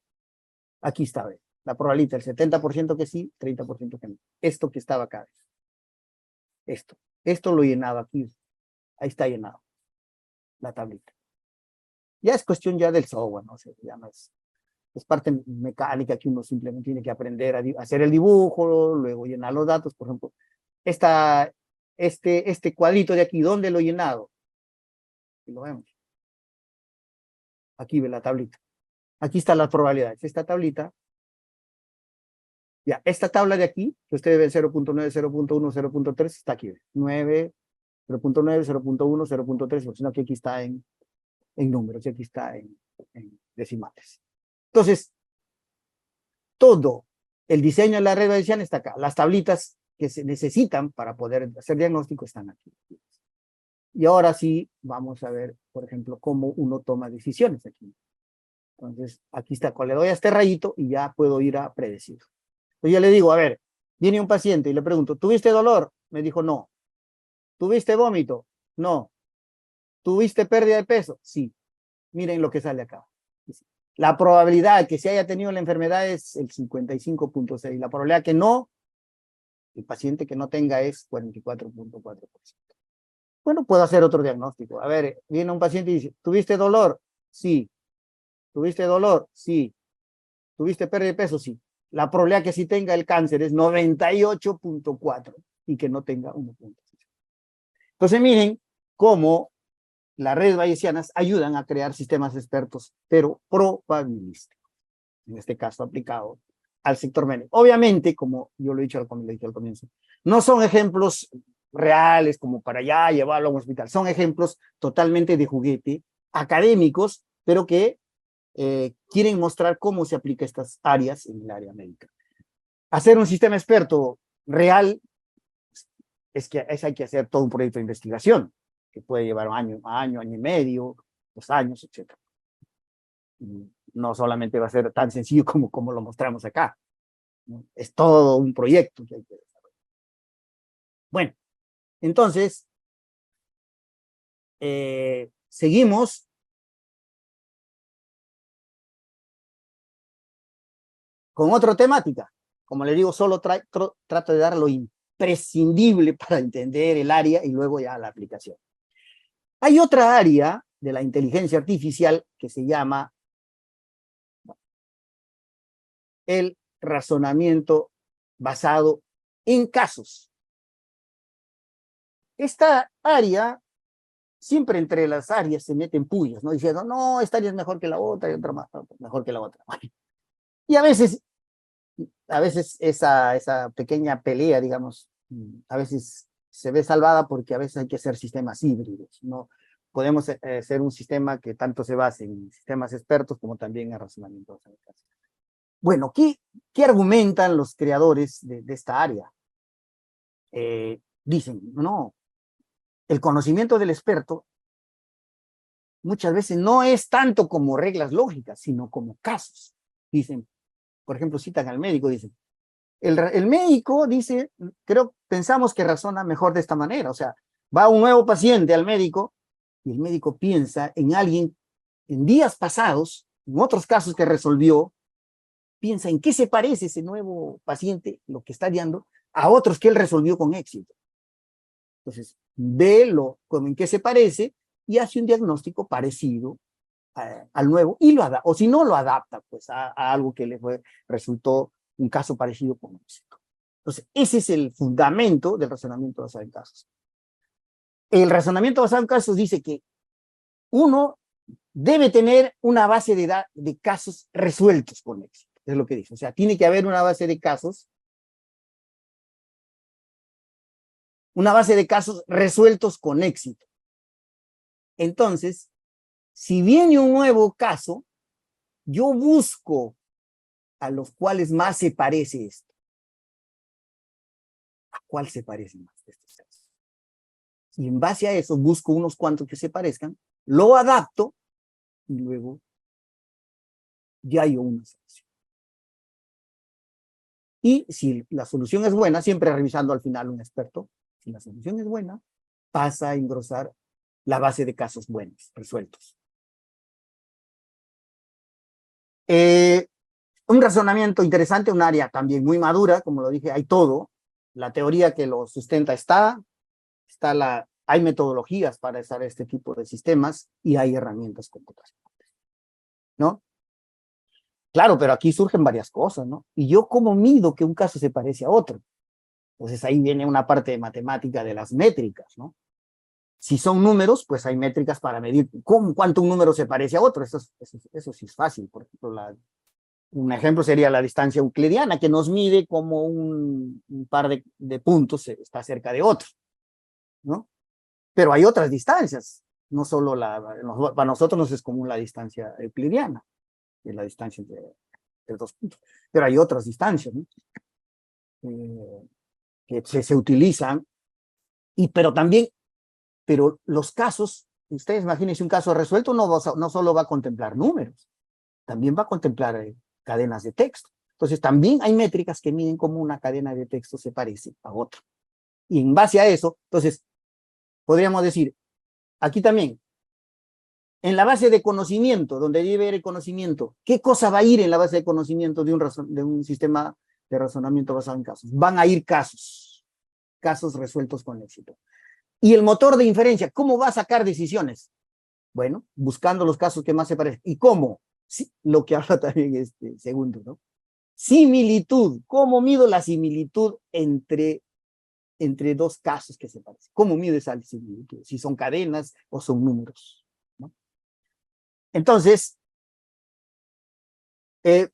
Aquí está, ¿ve? La probabilidad, el 70% que sí, 30% que no. Esto que estaba acá. Esto lo llenaba aquí. Ahí está llenado. La tablita. Ya es cuestión ya del software, ¿no? Ya no es parte mecánica que uno simplemente tiene que aprender a hacer el dibujo, luego llenar los datos. Por ejemplo, este cuadrito de aquí, ¿dónde lo he llenado? Aquí lo vemos. Aquí ve la tablita. Aquí están las probabilidades. Esta tablita. Ya, esta tabla de aquí, que ustedes ven 0.9, 0.1, 0.3, está aquí. 9, 0.9, 0.1, 0.3, sino que aquí está en números y aquí está en decimales. Entonces, todo el diseño de la red bayesiana está acá. Las tablitas que se necesitan para poder hacer diagnóstico están aquí. Y ahora sí, vamos a ver, por ejemplo, cómo uno toma decisiones aquí. Entonces, aquí está, le doy a este rayito y ya puedo ir a predecir. Entonces yo le digo, a ver, viene un paciente y le pregunto, ¿tuviste dolor? Me dijo, no. ¿Tuviste vómito? No. ¿Tuviste pérdida de peso? Sí. Miren lo que sale acá. La probabilidad que se haya tenido la enfermedad es el 55.6. La probabilidad que no, el paciente que no tenga es 44.4%. Bueno, puedo hacer otro diagnóstico. A ver, viene un paciente y dice, ¿tuviste dolor? Sí. ¿Tuviste dolor? Sí. ¿Tuviste pérdida de peso? Sí. La probabilidad que sí tenga el cáncer es 98.4 y que no tenga 1.6. Entonces miren cómo las redes bayesianas ayudan a crear sistemas expertos, pero probabilísticos. En este caso aplicado al sector médico. Obviamente, como yo lo he dicho al comienzo, no son ejemplos reales como para ya llevarlo a un hospital, son ejemplos totalmente de juguete, académicos, pero que quieren mostrar cómo se aplica estas áreas en el área médica. Hacer un sistema experto real hay que hacer todo un proyecto de investigación que puede llevar año y medio, 2 años, etc. No solamente va a ser tan sencillo como lo mostramos acá, ¿no? Es todo un proyecto que hay que desarrollar. Bueno, entonces, seguimos. Con otra temática. Como le digo, solo trato de dar lo imprescindible para entender el área y luego ya la aplicación. Hay otra área de la inteligencia artificial que se llama el razonamiento basado en casos. Esta área, siempre entre las áreas se meten pullas, ¿no? Diciendo, no, esta área es mejor que la otra y otra mejor que la otra. Y a veces esa pequeña pelea, digamos, a veces se ve salvada porque a veces hay que hacer sistemas híbridos, ¿no? Podemos hacer un sistema que tanto se base en sistemas expertos como también en razonamiento. Bueno, ¿qué argumentan los creadores de esta área? Dicen, no, el conocimiento del experto muchas veces no es tanto como reglas lógicas, sino como casos. Dicen, por ejemplo, citan al médico, dicen, el médico dice, pensamos que razona mejor de esta manera, o sea, va un nuevo paciente al médico y el médico piensa en alguien en días pasados, en otros casos que resolvió, piensa en qué se parece ese nuevo paciente, lo que está guiando, a otros que él resolvió con éxito. Entonces, vélo como en qué se parece y hace un diagnóstico parecido al nuevo y lo adapta, o si no lo adapta pues a algo que resultó un caso parecido con éxito. Entonces, ese es el fundamento del razonamiento basado en casos. El razonamiento basado en casos dice que uno debe tener una base de casos resueltos con éxito, es lo que dice. O sea, tiene que haber una base de casos resueltos con éxito. Entonces, si viene un nuevo caso, yo busco a los cuales más se parece esto. ¿A cuál se parece más de estos casos? Y en base a eso busco unos cuantos que se parezcan, lo adapto y luego ya hay una solución. Y si la solución es buena, siempre revisando al final un experto, si la solución es buena, pasa a engrosar la base de casos buenos, resueltos. Un razonamiento interesante, un área también muy madura, como lo dije, hay todo. La teoría que lo sustenta hay metodologías para usar este tipo de sistemas y hay herramientas computacionales, ¿no? Claro, pero aquí surgen varias cosas, ¿no? Y yo cómo mido que un caso se parece a otro. Entonces ahí viene una parte de matemática de las métricas, ¿no? Si son números, pues hay métricas para medir cuánto un número se parece a otro. Eso sí es fácil. Por ejemplo, un ejemplo sería la distancia euclidiana, que nos mide como un par de puntos está cerca de otro, ¿no? Pero hay otras distancias, no solo para nosotros nos es común la distancia euclidiana, que es la distancia entre dos puntos, pero hay otras distancias, ¿no? Que se utilizan, pero los casos, ustedes imagínense un caso resuelto, no solo va a contemplar números, también va a contemplar cadenas de texto. Entonces también hay métricas que miden cómo una cadena de texto se parece a otra. Y en base a eso, entonces, podríamos decir, aquí también, en la base de conocimiento, donde debe haber el conocimiento, ¿qué cosa va a ir en la base de conocimiento de un sistema de razonamiento basado en casos? Van a ir casos resueltos con éxito. Y el motor de inferencia, ¿cómo va a sacar decisiones? Bueno, buscando los casos que más se parecen. ¿Y cómo? Sí, lo que habla también este segundo, ¿no? Similitud. ¿Cómo mido la similitud entre dos casos que se parecen? ¿Cómo mido esa similitud? Si son cadenas o son números, ¿no? Entonces,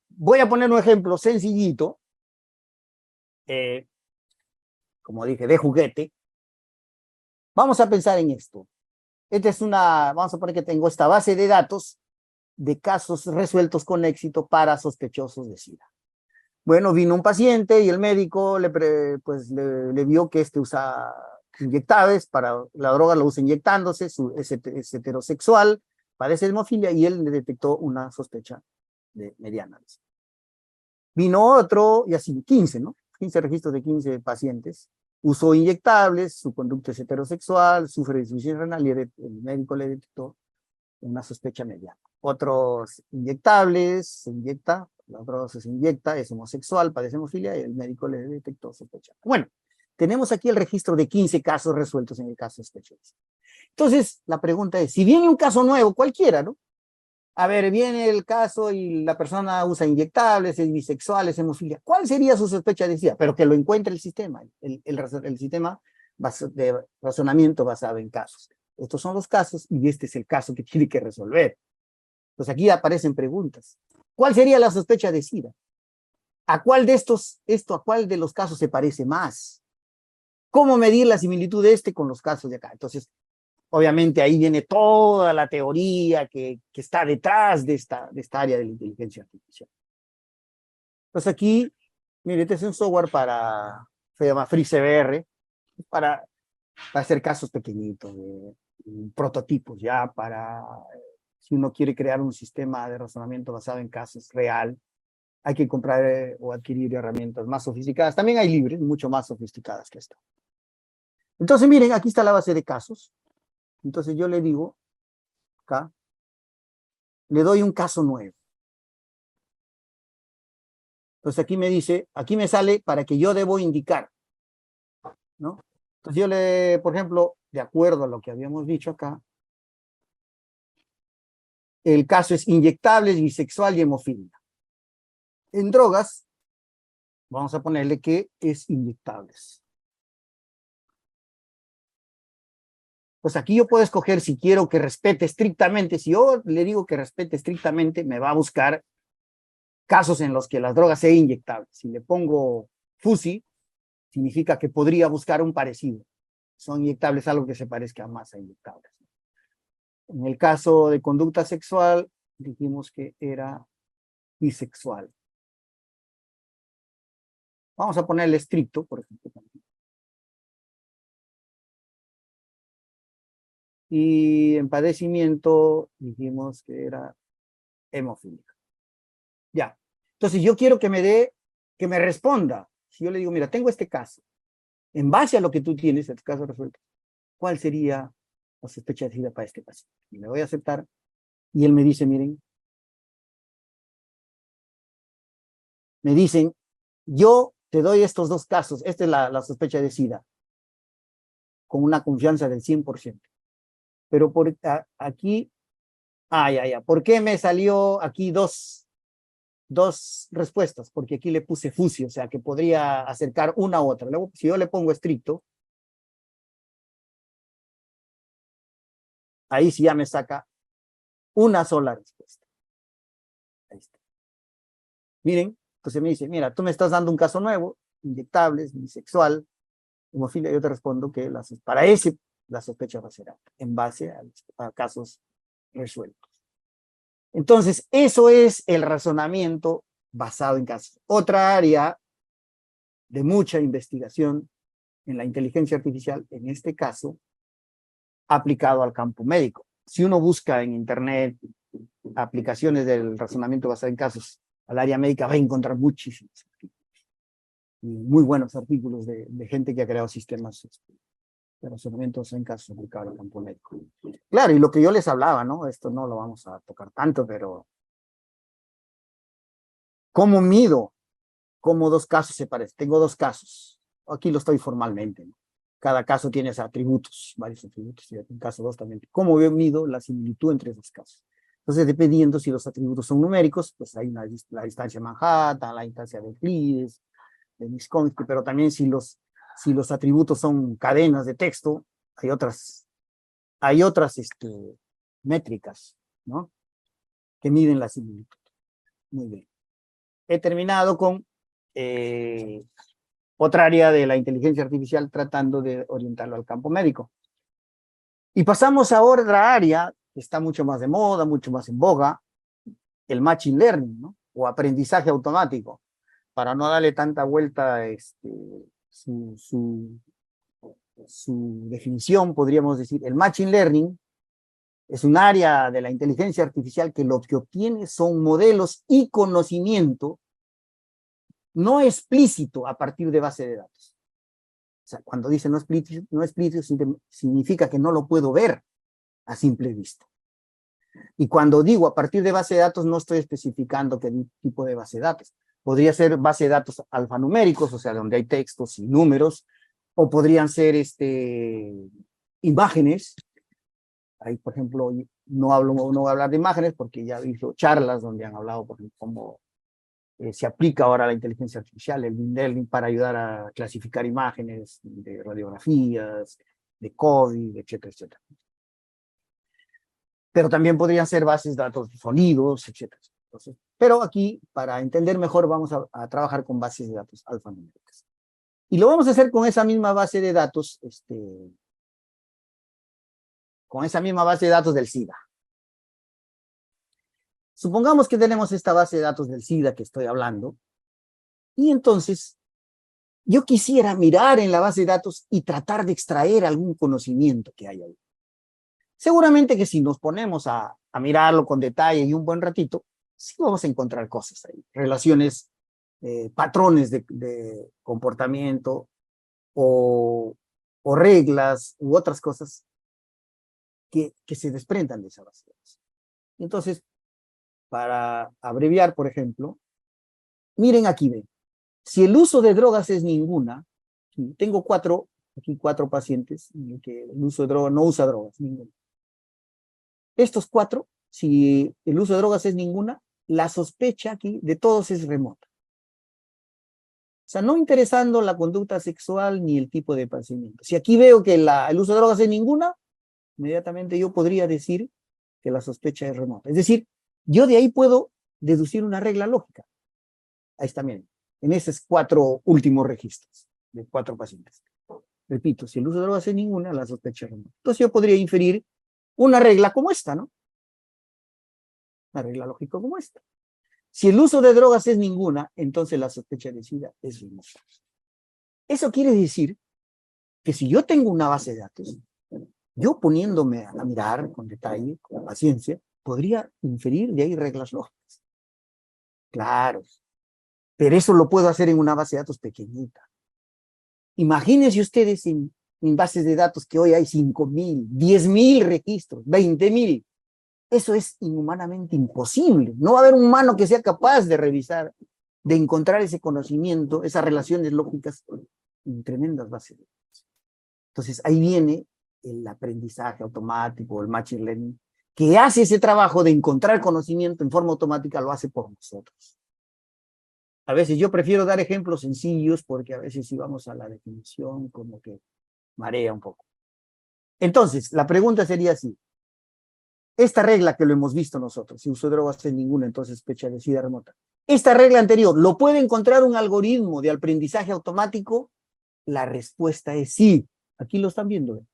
voy a poner un ejemplo sencillito, como dije, de juguete. Vamos a pensar en esto. Vamos a poner que tengo esta base de datos de casos resueltos con éxito para sospechosos de SIDA. Bueno, vino un paciente y el médico le vio que usa inyectables, para la droga lo usa inyectándose, es heterosexual, padece de hemofilia y él le detectó una sospecha mediana. Vino otro y así, 15, ¿no? 15 registros de 15 pacientes. Usó inyectables, su conducta es heterosexual, sufre de insuficiencia renal y el médico le detectó una sospecha mediana. Otros inyectables, se inyecta, la droga se inyecta, es homosexual, padece hemofilia y el médico le detectó sospecha. Bueno, tenemos aquí el registro de 15 casos resueltos en el caso sospechoso. Entonces, la pregunta es, si viene un caso nuevo, cualquiera, ¿no? A ver, viene el caso y la persona usa inyectables, es bisexual, es hemofilia. ¿Cuál sería su sospecha de SIDA? Pero que lo encuentre el sistema, el sistema de razonamiento basado en casos. Estos son los casos y este es el caso que tiene que resolver. Pues aquí aparecen preguntas. ¿Cuál sería la sospecha de SIDA? ¿A cuál de los casos se parece más? ¿Cómo medir la similitud de con los casos de acá? Entonces, obviamente ahí viene toda la teoría que está detrás de esta área de la inteligencia artificial. Entonces aquí, mire, este es un software se llama FreeCBR, para hacer casos pequeñitos, prototipos ya, si uno quiere crear un sistema de razonamiento basado en casos real, hay que comprar o adquirir herramientas más sofisticadas. También hay libres, mucho más sofisticadas que esta. Entonces, miren, aquí está la base de casos. Entonces yo le digo, acá, le doy un caso nuevo. Entonces aquí me dice, aquí me sale para que yo debo indicar, ¿no? Entonces yo por ejemplo, de acuerdo a lo que habíamos dicho acá, el caso es inyectables, bisexual y hemofilia. En drogas, vamos a ponerle que es inyectables. Pues aquí yo puedo escoger si quiero que respete estrictamente. Si yo le digo que respete estrictamente, me va a buscar casos en los que las drogas sean inyectables. Si le pongo FUSI, significa que podría buscar un parecido. Son inyectables, algo que se parezca más a inyectables. En el caso de conducta sexual, dijimos que era bisexual. Vamos a ponerle estricto, por ejemplo. Y en padecimiento dijimos que era hemofílica. Ya. Entonces yo quiero que me responda. Si yo le digo, mira, tengo este caso. En base a lo que tú tienes, el caso resuelto, ¿cuál sería la sospecha de SIDA para este paciente? Y le voy a aceptar. Y él me dice, miren, me dicen, yo te doy estos dos casos. Esta es la sospecha de SIDA, con una confianza del 100%. Pero aquí, ya. ¿Por qué me salió aquí dos respuestas? Porque aquí le puse FUSI, o sea, que podría acercar una a otra. Luego, si yo le pongo estricto, ahí sí ya me saca una sola respuesta. Ahí está. Miren, entonces me dice, mira, tú me estás dando un caso nuevo, inyectables, bisexual, hemofilia, yo te respondo que para ese la sospecha va a ser alta, en base a casos resueltos. Entonces, eso es el razonamiento basado en casos. Otra área de mucha investigación en la inteligencia artificial, en este caso, aplicado al campo médico. Si uno busca en Internet aplicaciones del razonamiento basado en casos al área médica, va a encontrar muchísimos artículos. Muy buenos artículos de gente que ha creado sistemas de razonamiento basado en casos aplicados al campo médico. Claro, y lo que yo les hablaba, ¿no? Esto no lo vamos a tocar tanto, pero ¿cómo mido cómo dos casos se parecen? Tengo dos casos. Aquí lo estoy formalmente, ¿no? Cada caso tiene atributos, varios atributos, y en caso dos también. ¿Cómo yo mido la similitud entre esos casos? Entonces, dependiendo si los atributos son numéricos, pues hay la distancia Manhattan, la distancia de Euclides, de Minkowski, pero también si los atributos son cadenas de texto, hay otras métricas, ¿no? Que miden la similitud. Muy bien. He terminado con otra área de la inteligencia artificial tratando de orientarlo al campo médico. Y pasamos a otra área que está mucho más de moda, mucho más en boga, el machine learning, ¿no? O aprendizaje automático. Para no darle tanta vuelta su definición, podríamos decir, el machine learning es un área de la inteligencia artificial que lo que obtiene son modelos y conocimiento no explícito a partir de base de datos. O sea, cuando dice no explícito significa que no lo puedo ver a simple vista. Y cuando digo a partir de base de datos, no estoy especificando qué tipo de base de datos. Podría ser base de datos alfanuméricos, o sea, donde hay textos y números, o podrían ser imágenes. Ahí, por ejemplo, no voy a hablar de imágenes porque ya he visto charlas donde han hablado, por ejemplo, cómo se aplica ahora la inteligencia artificial, el deep learning, para ayudar a clasificar imágenes de radiografías, de COVID, etcétera, etcétera. Pero también podrían ser bases de datos de sonidos, etcétera. Entonces, pero aquí, para entender mejor, vamos a trabajar con bases de datos alfanuméricas. Y lo vamos a hacer con esa misma base de datos, con esa misma base de datos del SIDA. Supongamos que tenemos esta base de datos del SIDA que estoy hablando, Y entonces, yo quisiera mirar en la base de datos y tratar de extraer algún conocimiento que hay ahí. Seguramente que si nos ponemos a mirarlo con detalle y un buen ratito, sí vamos a encontrar cosas ahí, relaciones, patrones de comportamiento o reglas u otras cosas que se desprendan de esa base de datos. Entonces, para abreviar, por ejemplo, miren aquí, ven, si el uso de drogas es ninguna, tengo aquí cuatro pacientes que el uso de drogas no usa drogas, ninguno. Estos cuatro, si el uso de drogas es ninguna, la sospecha aquí de todos es remota. O sea, no interesando la conducta sexual ni el tipo de padecimiento. Si aquí veo que el uso de drogas es ninguna, inmediatamente yo podría decir que la sospecha es remota. Es decir, yo de ahí puedo deducir una regla lógica. Ahí está, miren, en esos cuatro últimos registros de cuatro pacientes. Repito, si el uso de drogas es ninguna, la sospecha es remota. Entonces yo podría inferir una regla como esta, ¿no? Una regla lógica como esta. Si el uso de drogas es ninguna, entonces la sospecha de SIDA es remota. Eso quiere decir que si yo tengo una base de datos, yo poniéndome a mirar con detalle, con paciencia, podría inferir de ahí reglas lógicas. Claro, pero eso lo puedo hacer en una base de datos pequeñita. Imagínense ustedes en bases de datos que hoy hay 5.000, 10.000 registros, 20.000. Eso es inhumanamente imposible. No va a haber un humano que sea capaz de revisar, de encontrar ese conocimiento, esas relaciones lógicas en tremendas bases de datos. Entonces ahí viene el aprendizaje automático, el machine learning, que hace ese trabajo de encontrar conocimiento en forma automática, lo hace por nosotros. A veces yo prefiero dar ejemplos sencillos porque a veces si vamos a la definición como que marea un poco. Entonces, la pregunta sería así. Esta regla que lo hemos visto nosotros, si uso drogas en ninguna, entonces sospecha de SIDA remota. Esta regla anterior, ¿lo puede encontrar un algoritmo de aprendizaje automático? La respuesta es sí. Aquí lo están viendo.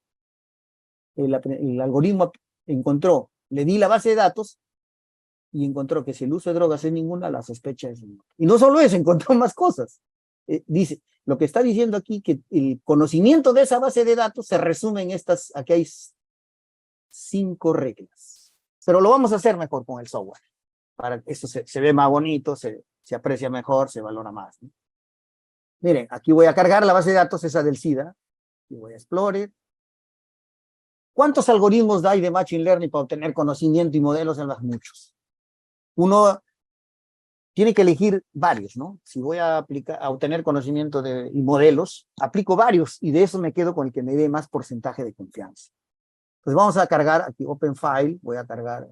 El algoritmo encontró, le di la base de datos y encontró que si el uso de drogas es ninguna, la sospecha es remota. Y no solo eso, encontró más cosas. Dice, lo que está diciendo aquí, que el conocimiento de esa base de datos se resume en estas, aquí hay 5 reglas. Pero lo vamos a hacer mejor con el software. Para que esto se ve más bonito, se aprecia mejor, se valora más, ¿no? Miren, aquí voy a cargar la base de datos, esa del SIDA, y voy a Explorer. ¿Cuántos algoritmos hay de Machine Learning para obtener conocimiento y modelos? En las muchos. Uno tiene que elegir varios, ¿no? Si voy a obtener conocimiento y modelos, aplico varios y de eso me quedo con el que me dé más porcentaje de confianza. Pues vamos a cargar aquí Open File, voy a cargar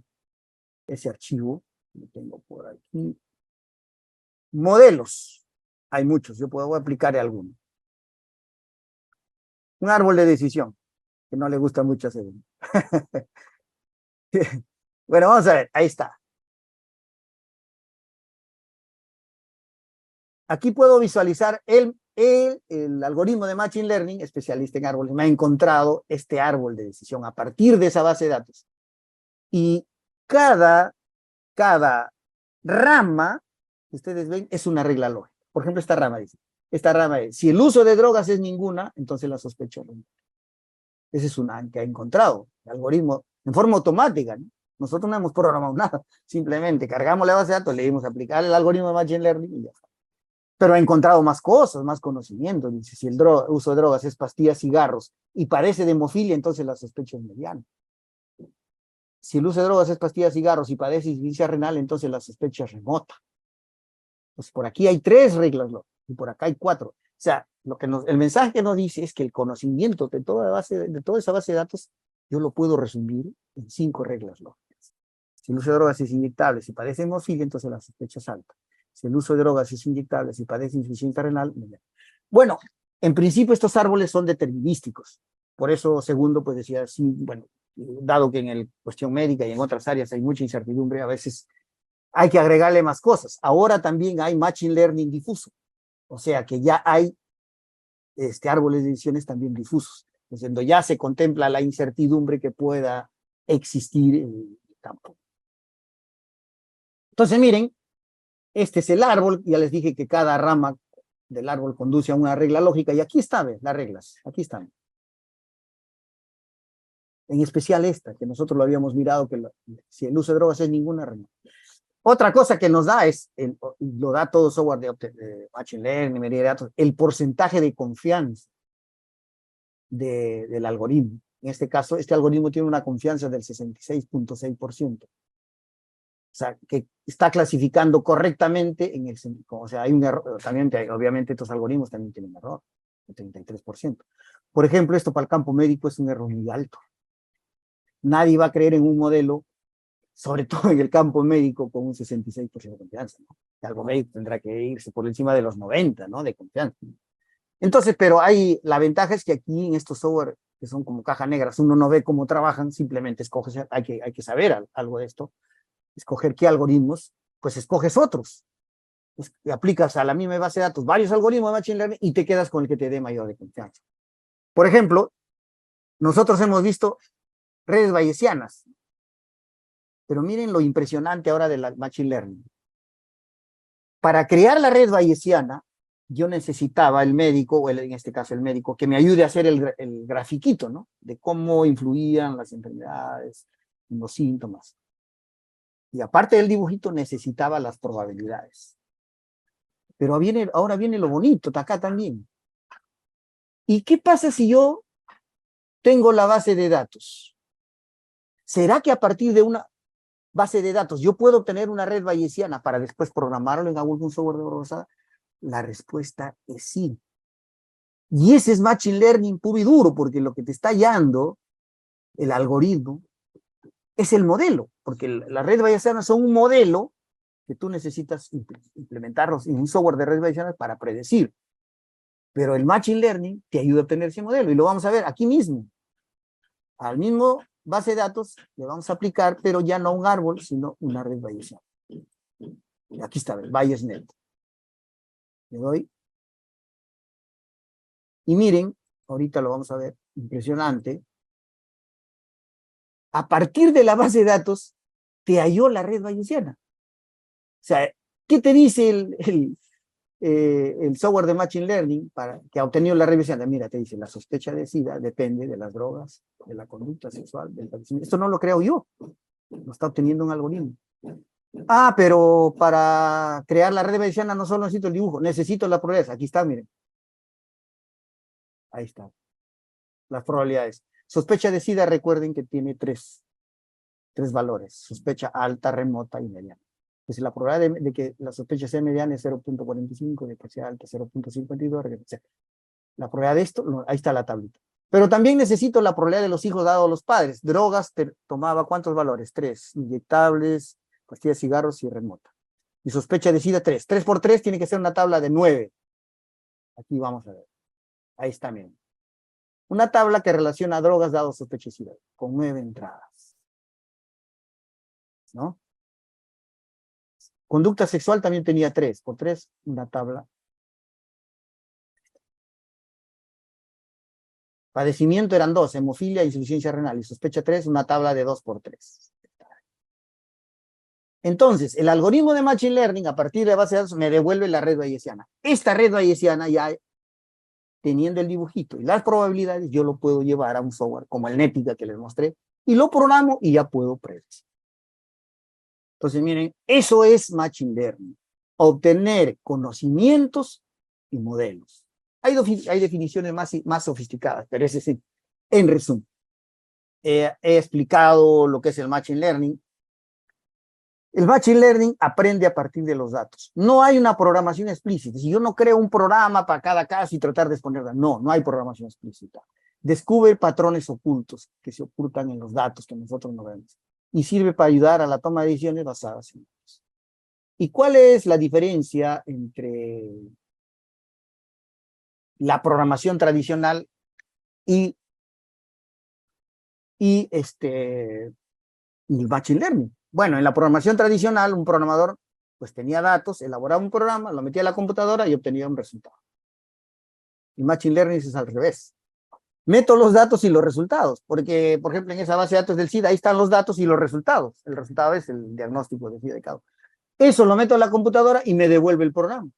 ese archivo, lo tengo por aquí. Modelos, hay muchos, yo puedo aplicar alguno. Un árbol de decisión, que no le gusta mucho hacer. Bueno, vamos a ver, ahí está. Aquí puedo visualizar el algoritmo de Machine Learning, especialista en árboles, me ha encontrado este árbol de decisión a partir de esa base de datos. Y cada rama, ustedes ven, es una regla lógica. Por ejemplo, esta rama dice, si el uso de drogas es ninguna, entonces la sospecha es ninguna. Esa es una que ha encontrado el algoritmo en forma automática, ¿no? Nosotros no hemos programado nada, simplemente cargamos la base de datos, le dimos a aplicar el algoritmo de Machine Learning y ya está. Pero ha encontrado más cosas, más conocimiento. Dice, si el uso de drogas es pastillas, cigarros y padece de hemofilia, entonces la sospecha es mediana. Si el uso de drogas es pastillas, cigarros y padece insuficiencia renal, entonces la sospecha es remota. Pues por aquí hay 3 reglas y por acá hay 4. O sea, el mensaje que nos dice es que el conocimiento de toda esa base de datos, yo lo puedo resumir en 5 reglas lógicas. Si el uso de drogas es inyectable, si padece hemofilia, entonces la sospecha es alta. Si el uso de drogas es inyectable, si padece insuficiencia renal, bueno, en principio estos árboles son determinísticos. Por eso, segundo, pues decía, sí, bueno, dado que en la cuestión médica y en otras áreas hay mucha incertidumbre, a veces hay que agregarle más cosas. Ahora también hay Machine Learning difuso. O sea que ya hay árboles de decisiones también difusos. Entonces, ya se contempla la incertidumbre que pueda existir en el campo. Entonces, miren, Este es el árbol, ya les dije que cada rama del árbol conduce a una regla lógica, y aquí están, ¿ves? Las reglas, aquí están. En especial esta, que nosotros lo habíamos mirado, que si el uso de drogas es ninguna regla. Otra cosa que nos da es, lo da todo software de Machine Learning, minería de datos, el porcentaje de confianza del algoritmo. En este caso, este algoritmo tiene una confianza del 66.6%. O sea, que está clasificando correctamente en el sentido, o sea, hay un error, también obviamente estos algoritmos también tienen un error, de 33%. Por ejemplo, esto para el campo médico es un error muy alto. Nadie va a creer en un modelo, sobre todo en el campo médico, con un 66% de confianza, ¿no? El algo médico tendrá que irse por encima de los 90, ¿no? De confianza. Entonces, pero la ventaja es que aquí en estos software, que son como cajas negras, uno no ve cómo trabajan, simplemente escoges, hay que saber algo de esto, escoger qué algoritmos, pues escoges otros. Pues, aplicas a la misma base de datos varios algoritmos de Machine Learning y te quedas con el que te dé mayor de confianza. Por ejemplo, nosotros hemos visto redes bayesianas, pero miren lo impresionante ahora de la Machine Learning. Para crear la red bayesiana, yo necesitaba el médico, o en este caso el médico, que me ayude a hacer el grafiquito, ¿no? De cómo influían las enfermedades, los síntomas. Y aparte del dibujito, necesitaba las probabilidades. Pero ahora viene lo bonito, acá también. ¿Y qué pasa si yo tengo la base de datos? ¿Será que a partir de una base de datos yo puedo obtener una red bayesiana para después programarlo en algún software de avanzada? La respuesta es sí. Y ese es Machine Learning puro y duro, porque lo que te está hallando, el algoritmo, es el modelo, porque las redes bayesianas son un modelo que tú necesitas implementarlos en un software de redes bayesianas para predecir. Pero el Machine Learning te ayuda a obtener ese modelo, y lo vamos a ver aquí mismo. Al mismo base de datos le vamos a aplicar, pero ya no un árbol, sino una red bayesiana. Aquí está, el BayesNet. Le doy. Y miren, ahorita lo vamos a ver, impresionante. A partir de la base de datos, te halló la red bayesiana. O sea, ¿qué te dice el software de Machine Learning que ha obtenido la red bayesiana? Mira, te dice, la sospecha de SIDA depende de las drogas, de la conducta sexual, del padecimiento. Esto no lo creo yo, lo está obteniendo un algoritmo. Ah, pero para crear la red bayesiana no solo necesito el dibujo, necesito la probabilidad. Aquí está, miren. Ahí está. Las probabilidades. Sospecha de SIDA, recuerden que tiene tres valores. Sospecha alta, remota y mediana. Entonces la probabilidad de que la sospecha sea mediana es 0.45, de que sea alta 0.52, etc. La probabilidad de esto, ahí está la tablita. Pero también necesito la probabilidad de los hijos dados a los padres. Drogas, tomaba ¿cuántos valores? 3. Inyectables, pastillas de cigarros y remota. Y sospecha de SIDA 3. 3 por 3 tiene que ser una tabla de 9. Aquí vamos a ver. Ahí está, miren. Una tabla que relaciona drogas dados sospecha de SIDA con 9 entradas. ¿No? Conducta sexual también tenía 3. Por 3, una tabla. Padecimiento eran 2, hemofilia, insuficiencia renal. Y sospecha 3, una tabla de 2 por 3. Entonces, el algoritmo de Machine Learning, a partir de base de datos, me devuelve la red bayesiana. Esta red bayesiana, ya teniendo el dibujito y las probabilidades, yo lo puedo llevar a un software como el Nética que les mostré, y lo programo y ya puedo predecir. Entonces, miren, eso es Machine Learning. Obtener conocimientos y modelos. Hay definiciones más sofisticadas, pero ese sí, en resumen. He explicado lo que es el Machine Learning. El Machine Learning aprende a partir de los datos. No hay una programación explícita. Si yo no creo un programa para cada caso y tratar de exponerla, no hay programación explícita. Descubre patrones ocultos que se ocultan en los datos que nosotros no vemos. Y sirve para ayudar a la toma de decisiones basadas en datos. ¿Y cuál es la diferencia entre la programación tradicional y el Machine Learning? Bueno, en la programación tradicional, un programador pues tenía datos, elaboraba un programa, lo metía a la computadora y obtenía un resultado. El Machine Learning es al revés. Meto los datos y los resultados, porque, por ejemplo, en esa base de datos del SIDA, ahí están los datos y los resultados. El resultado es el diagnóstico de SIDA de cada uno. Eso lo meto a la computadora y me devuelve el programa.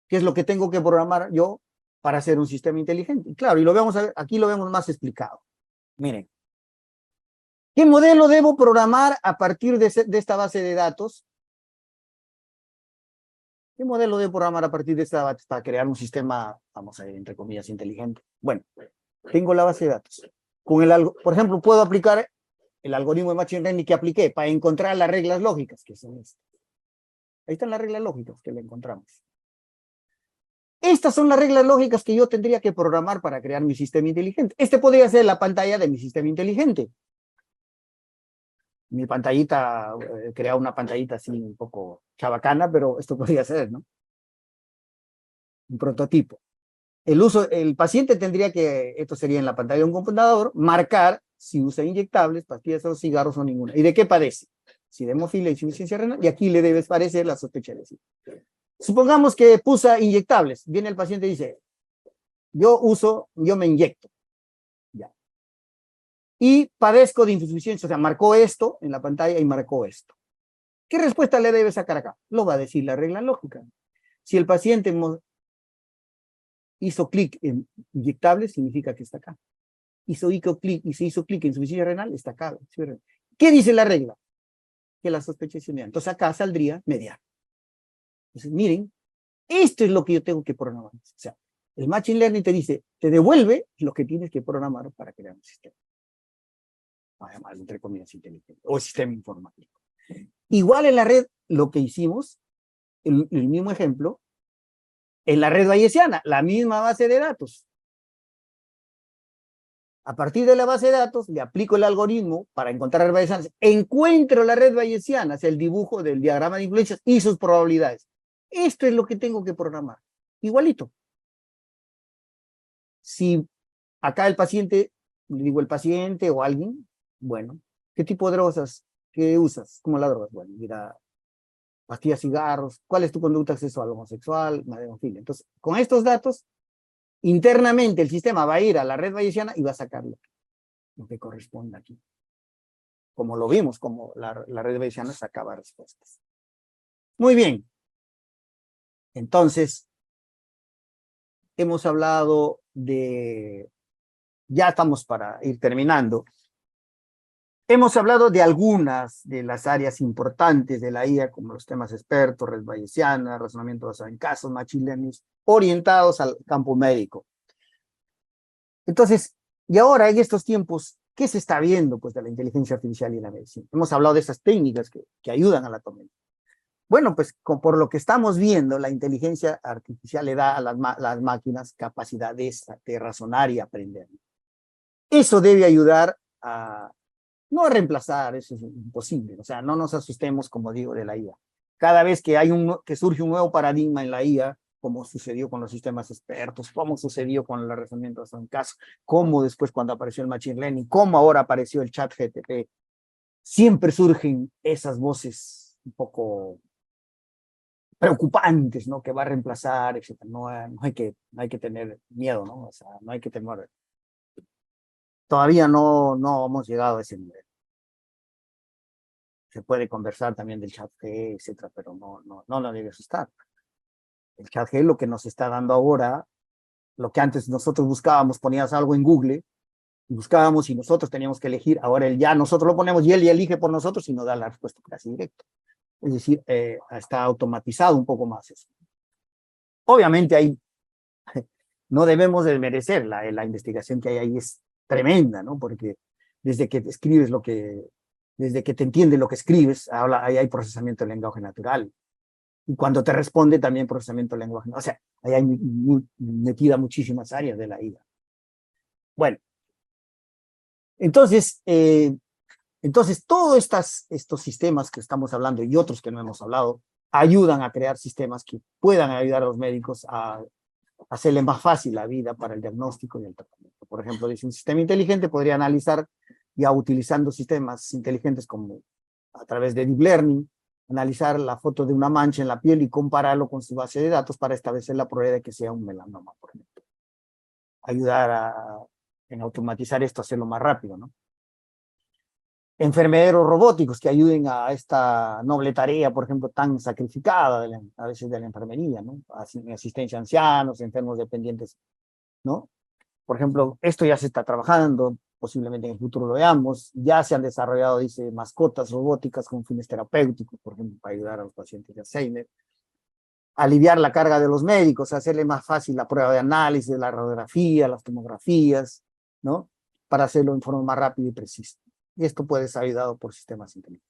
¿Qué es lo que tengo que programar yo para hacer un sistema inteligente? Y claro, y lo vemos, aquí lo vemos más explicado. Miren, ¿qué modelo debo programar a partir de esta base de datos? ¿Qué modelo debo programar a partir de esta base para crear un sistema, vamos a ver, entre comillas, inteligente? Bueno, tengo la base de datos. Por ejemplo, puedo aplicar el algoritmo de Machine Learning que apliqué para encontrar las reglas lógicas, que son estas. Ahí están las reglas lógicas que le encontramos. Estas son las reglas lógicas que yo tendría que programar para crear mi sistema inteligente. Este podría ser la pantalla de mi sistema inteligente. Mi pantallita, crear una pantallita así un poco chabacana, pero esto podría ser, ¿no? Un prototipo. El paciente tendría que, esto sería en la pantalla de un computador, marcar si usa inyectables, pastillas o cigarros o ninguna. ¿Y de qué padece? Si de hemofilia y insuficiencia renal, y aquí le debe parecer la sospecha de sí. Supongamos que puso inyectables. Viene el paciente y dice, yo me inyecto. Ya. Y padezco de insuficiencia, o sea, marcó esto en la pantalla y marcó esto. ¿Qué respuesta le debe sacar acá? Lo va a decir la regla lógica. Si el paciente hizo clic en inyectables, significa que está acá. Y se hizo clic en insuficiencia renal, está acá. ¿Qué dice la regla? Que la sospecha es mediana. Entonces acá saldría mediana. Entonces, miren, esto es lo que yo tengo que programar. O sea, el Machine Learning te dice, te devuelve lo que tienes que programar para crear un sistema. Además, entre comillas, inteligente, o sistema informático. Igual en la red, lo que hicimos, el mismo ejemplo, en la red bayesiana, la misma base de datos. A partir de la base de datos, le aplico el algoritmo para encontrar redes bayesianas. Encuentro la red bayesiana, es el dibujo del diagrama de influencias y sus probabilidades. Esto es lo que tengo que programar. Igualito. Si acá el paciente, le digo el paciente o alguien, bueno, ¿qué tipo de drogas que usas? ¿Cómo la drogas? Bueno, mira, pastillas, cigarros, ¿cuál es tu conducta sexual, homosexual, hemofilia? Entonces, con estos datos, internamente el sistema va a ir a la red bayesiana y va a sacar lo que corresponde aquí. Como lo vimos, como la red bayesiana sacaba respuestas. Muy bien. Entonces, hemos hablado de, ya estamos para ir terminando. Hemos hablado de algunas de las áreas importantes de la IA, como los temas expertos, red bayesiana, razonamiento basado en casos, machine learning, orientados al campo médico. Entonces, y ahora en estos tiempos, ¿qué se está viendo pues, de la inteligencia artificial y la medicina? Hemos hablado de esas técnicas que ayudan a la toma. Bueno, pues por lo que estamos viendo, la inteligencia artificial le da a las máquinas capacidad de razonar y aprender. Eso debe ayudar a, no a reemplazar, eso es imposible, o sea, no nos asustemos, como digo, de la IA. Cada vez que surge un nuevo paradigma en la IA, como sucedió con los sistemas expertos, como sucedió con el razonamiento en caso, como después cuando apareció el Machine Learning, como ahora apareció el chat GTP, siempre surgen esas voces un poco preocupantes, ¿no? Que va a reemplazar, etc. No hay que tener miedo, ¿no? O sea, no hay que temer. Todavía no hemos llegado a ese nivel. Se puede conversar también del chat G, etc., pero no lo debe asustar. El chat G lo que nos está dando ahora, lo que antes nosotros buscábamos, ponías algo en Google, buscábamos y nosotros teníamos que elegir, ahora nosotros lo ponemos y él ya elige por nosotros y nos da la respuesta casi directa. Es decir, está automatizado un poco más eso. Obviamente no debemos desmerecer la investigación que hay ahí, es tremenda, ¿no? Porque desde que te escribes desde que te entiende lo que escribes, ahí hay procesamiento de lenguaje natural. Y cuando te responde también procesamiento de lenguaje natural. O sea, ahí hay metida muchísimas áreas de la IA. Bueno, entonces todos estos sistemas que estamos hablando y otros que no hemos hablado, ayudan a crear sistemas que puedan ayudar a los médicos a hacerle más fácil la vida para el diagnóstico y el tratamiento. Por ejemplo, dice un sistema inteligente podría analizar, ya utilizando sistemas inteligentes como a través de Deep Learning, analizar la foto de una mancha en la piel y compararlo con su base de datos para establecer la probabilidad de que sea un melanoma, por ejemplo. Ayudar en automatizar esto, hacerlo más rápido, ¿no? enfermeros robóticos que ayuden a esta noble tarea, por ejemplo, tan sacrificada a veces de la enfermería, ¿no? Asistencia a ancianos, enfermos dependientes, ¿no? Por ejemplo, esto ya se está trabajando, posiblemente en el futuro lo veamos, ya se han desarrollado, dice, mascotas robóticas con fines terapéuticos, por ejemplo, para ayudar a los pacientes de Alzheimer, aliviar la carga de los médicos, hacerle más fácil la prueba de análisis, la radiografía, las tomografías, ¿no? Para hacerlo en forma más rápida y precisa. Y esto puede ser ayudado por sistemas inteligentes.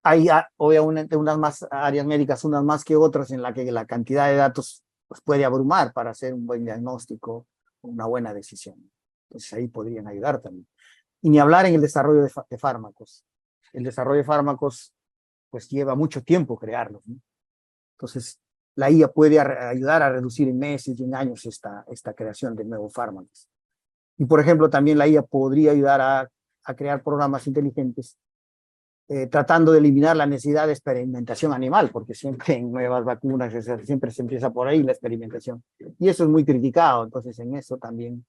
Hay obviamente unas más áreas médicas, unas más que otras, en la que la cantidad de datos pues, puede abrumar para hacer un buen diagnóstico, una buena decisión. Entonces ahí podrían ayudar también. Y ni hablar en el desarrollo de fármacos. El desarrollo de fármacos pues lleva mucho tiempo crearlos, ¿no? Entonces la IA puede ayudar a reducir en meses y en años esta creación de nuevos fármacos. Y por ejemplo también la IA podría ayudar a crear programas inteligentes tratando de eliminar la necesidad de experimentación animal, porque siempre en nuevas vacunas siempre se empieza por ahí la experimentación. Y eso es muy criticado, entonces en eso también,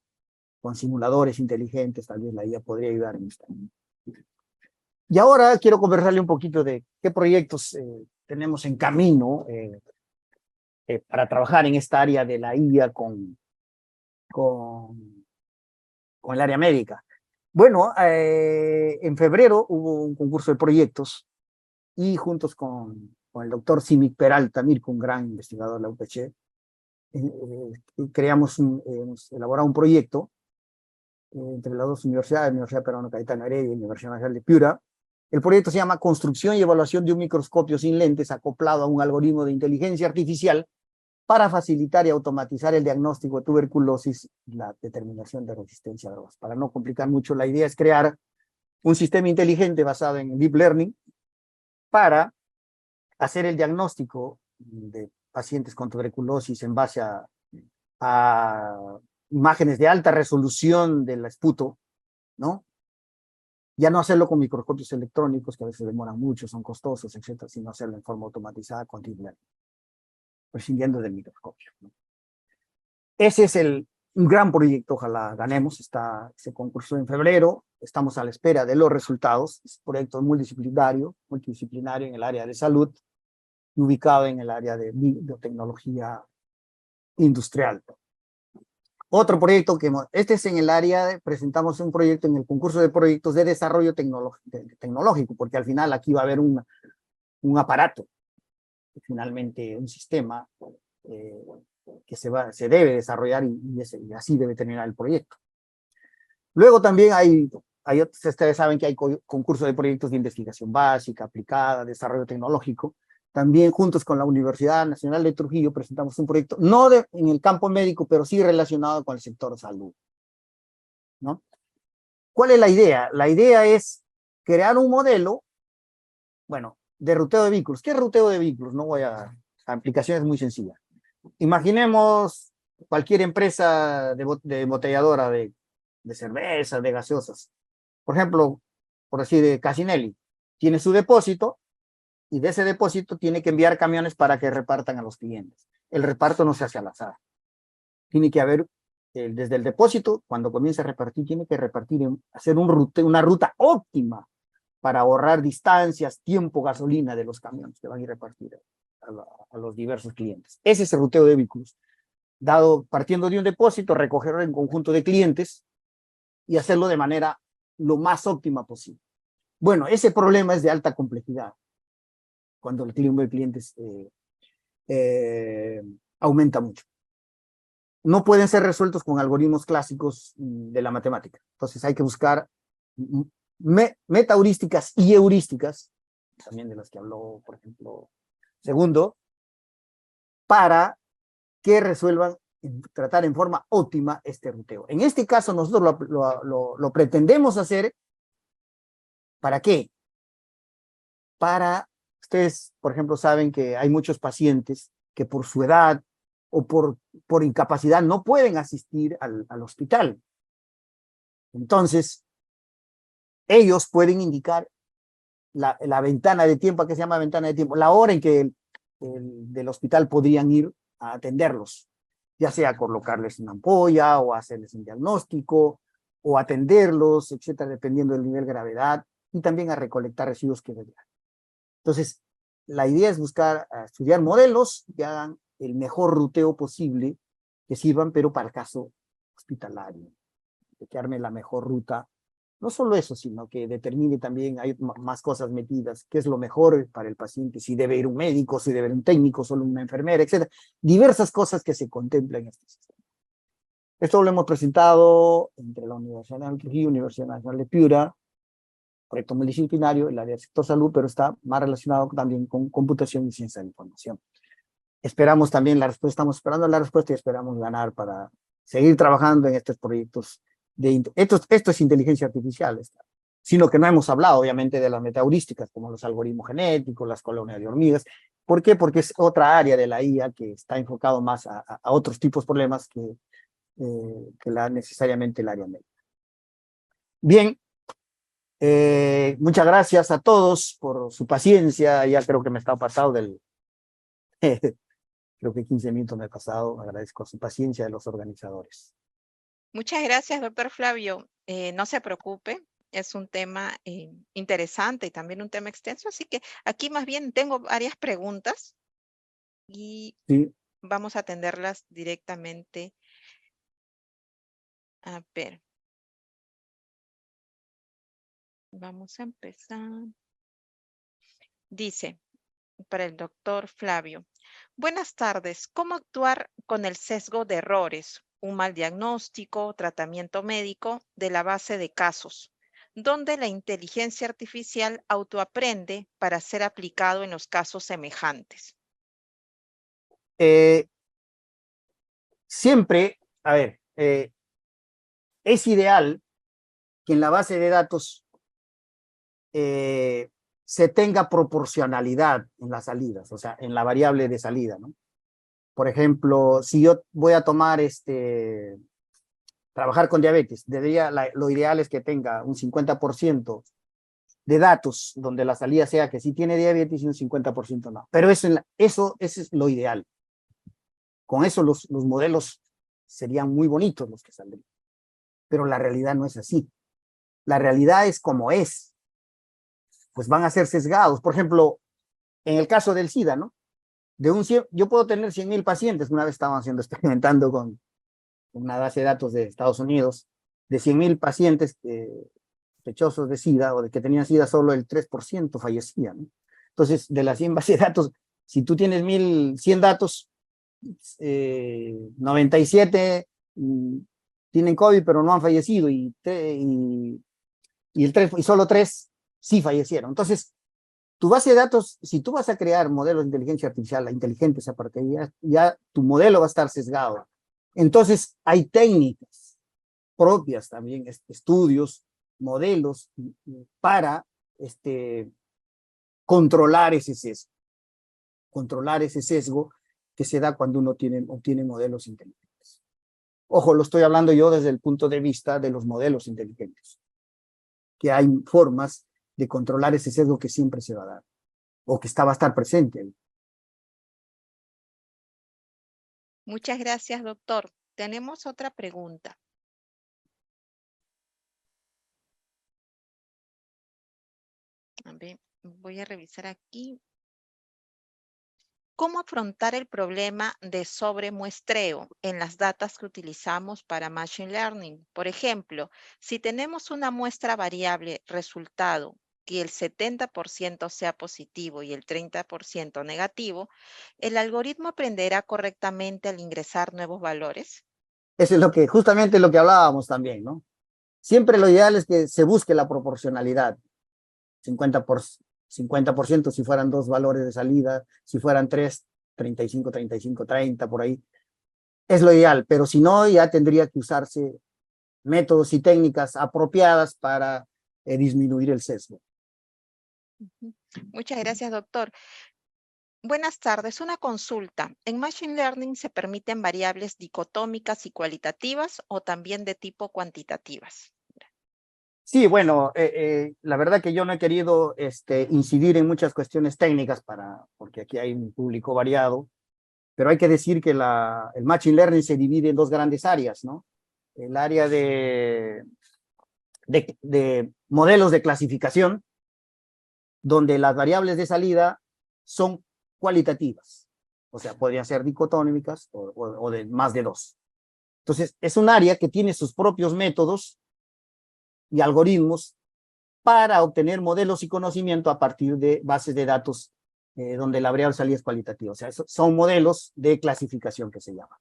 con simuladores inteligentes, tal vez la IA podría ayudar en esto. Y ahora quiero conversarle un poquito de qué proyectos tenemos en camino para trabajar en esta área de la IA con el área médica. Bueno, en febrero hubo un concurso de proyectos y juntos con el doctor Simic Peralta Mirko, un gran investigador de la UPC, hemos elaborado un proyecto entre las dos universidades, la Universidad Peruana Cayetano Heredia y la Universidad Nacional de Piura. El proyecto se llama Construcción y Evaluación de un microscopio sin lentes acoplado a un algoritmo de inteligencia artificial para facilitar y automatizar el diagnóstico de tuberculosis y la determinación de resistencia a drogas. Para no complicar mucho, la idea es crear un sistema inteligente basado en Deep Learning para hacer el diagnóstico de pacientes con tuberculosis en base a imágenes de alta resolución del esputo, ¿no? Ya no hacerlo con microscopios electrónicos, que a veces demoran mucho, son costosos, etcétera, sino hacerlo en forma automatizada con Deep Learning, prescindiendo del microscopio, ¿no? Ese es un gran proyecto, ojalá ganemos, se concursó en febrero, estamos a la espera de los resultados, es un proyecto multidisciplinario en el área de salud, ubicado en el área de biotecnología industrial. Otro proyecto este es en el área, presentamos un proyecto en el concurso de proyectos de desarrollo tecnológico, porque al final aquí va a haber un aparato, finalmente un sistema que se debe desarrollar y así debe terminar el proyecto. Luego también ustedes saben que hay concurso de proyectos de investigación básica, aplicada, desarrollo tecnológico. También juntos con la Universidad Nacional de Trujillo presentamos un proyecto, no en el campo médico, pero sí relacionado con el sector salud, ¿no? ¿Cuál es la idea? La idea es crear un modelo, bueno, de ruteo de vehículos. ¿Qué es ruteo de vehículos? No voy a... La aplicación es muy sencilla. Imaginemos cualquier empresa de embotelladora de cerveza, de gaseosas. Por ejemplo, por decir, Casinelli, tiene su depósito, y de ese depósito tiene que enviar camiones para que repartan a los clientes. El reparto no se hace al azar. Tiene que haber, desde el depósito, cuando comienza a repartir, tiene que repartir, hacer una ruta óptima para ahorrar distancias, tiempo, gasolina de los camiones que van a ir a repartir a los diversos clientes. Ese es el ruteo de vehículos. Partiendo de un depósito, recogerlo en conjunto de clientes y hacerlo de manera lo más óptima posible. Bueno, ese problema es de alta complejidad cuando el número de clientes aumenta mucho. No pueden ser resueltos con algoritmos clásicos de la matemática. Entonces hay que buscar metaheurísticas y heurísticas, también de las que habló, por ejemplo, Segundo, para que resuelvan, tratar en forma óptima este ruteo. En este caso nosotros lo pretendemos hacer, ¿para qué? Ustedes, por ejemplo, saben que hay muchos pacientes que por su edad o por incapacidad no pueden asistir al hospital. Entonces, ellos pueden indicar la ventana de tiempo, que se llama ventana de tiempo, la hora en que del hospital podrían ir a atenderlos, ya sea colocarles una ampolla o hacerles un diagnóstico o atenderlos, etcétera, dependiendo del nivel de gravedad y también a recolectar residuos que degradan. Entonces, la idea es buscar estudiar modelos que hagan el mejor ruteo posible, que sirvan, pero para el caso hospitalario, que arme la mejor ruta. No solo eso, sino que determine también, hay más cosas metidas, qué es lo mejor para el paciente, si debe ir un médico, si debe ir un técnico, solo una enfermera, etc. Diversas cosas que se contemplan en este sistema. Esto lo hemos presentado entre la Universidad Nacional de Trujillo, Universidad Nacional de Piura, proyecto multidisciplinario, el área del sector salud, pero está más relacionado también con computación y ciencia de la información. Esperamos también la respuesta, estamos esperando la respuesta y esperamos ganar para seguir trabajando en estos proyectos. Esto es inteligencia artificial, sino que no hemos hablado obviamente de las metaheurísticas, como los algoritmos genéticos, las colonias de hormigas. ¿Por qué? Porque es otra área de la IA que está enfocado más a otros tipos de problemas que necesariamente el área médica. Bien, muchas gracias a todos por su paciencia. Ya creo que me está pasado del... creo que 15 minutos me he pasado. Agradezco su paciencia de los organizadores. Muchas gracias, doctor Flavio. No se preocupe, es un tema interesante y también un tema extenso, así que aquí más bien tengo varias preguntas y Sí. vamos a atenderlas directamente. A ver. Vamos a empezar. Dice, para el doctor Flavio. Buenas tardes. ¿Cómo actuar con el sesgo de errores? Un mal diagnóstico, tratamiento médico de la base de casos, donde la inteligencia artificial autoaprende para ser aplicado en los casos semejantes. Siempre, a ver, es ideal que en la base de datos se tenga proporcionalidad en las salidas, o sea, en la variable de salida, ¿no? Por ejemplo, si yo voy a tomar trabajar con diabetes, lo ideal es que tenga un 50% de datos donde la salida sea que sí tiene diabetes y un 50% no. Pero eso es lo ideal. Con eso los modelos serían muy bonitos los que saldrían. Pero la realidad no es así. La realidad es como es. Pues van a ser sesgados. Por ejemplo, en el caso del SIDA, ¿no? Yo puedo tener 100,000 pacientes. Una vez estaban experimentando con una base de datos de Estados Unidos, de 100,000 pacientes sospechosos de SIDA o de que tenían SIDA, solo el 3% fallecían, ¿no? Entonces, de las 100 bases de datos, si tú tienes 100 datos, 97 tienen COVID, pero no han fallecido, y solo 3 sí fallecieron. Entonces, tu base de datos, si tú vas a crear modelos de inteligencia artificial inteligentes, aparte ya tu modelo va a estar sesgado. Entonces, hay técnicas propias también, estudios, modelos para controlar ese sesgo. Controlar ese sesgo que se da cuando uno obtiene modelos inteligentes. Ojo, lo estoy hablando yo desde el punto de vista de los modelos inteligentes, que hay formas de controlar ese sesgo que siempre se va a dar, o que va a estar presente. Muchas gracias, doctor. Tenemos otra pregunta. A ver, voy a revisar aquí. ¿Cómo afrontar el problema de sobremuestreo en las datas que utilizamos para Machine Learning? Por ejemplo, si tenemos una muestra variable resultado que el 70% sea positivo y el 30% negativo, ¿el algoritmo aprenderá correctamente al ingresar nuevos valores? Eso es justamente lo que hablábamos también, ¿no? Siempre lo ideal es que se busque la proporcionalidad. 50% si fueran 2 valores de salida, si fueran 3, 35, 35, 30, por ahí. Es lo ideal, pero si no, ya tendría que usarse métodos y técnicas apropiadas para disminuir el sesgo. Muchas gracias, doctor. Buenas tardes. Una consulta. ¿En Machine Learning se permiten variables dicotómicas y cualitativas o también de tipo cuantitativas? Sí, bueno, la verdad que yo no he querido incidir en muchas cuestiones técnicas porque aquí hay un público variado, pero hay que decir que el Machine Learning se divide en 2 grandes áreas, ¿no? El área de de modelos de clasificación donde las variables de salida son cualitativas. O sea, podrían ser dicotómicas o de más de 2. Entonces, es un área que tiene sus propios métodos y algoritmos para obtener modelos y conocimiento a partir de bases de datos donde la variable de salida es cualitativa. O sea, son modelos de clasificación que se llaman.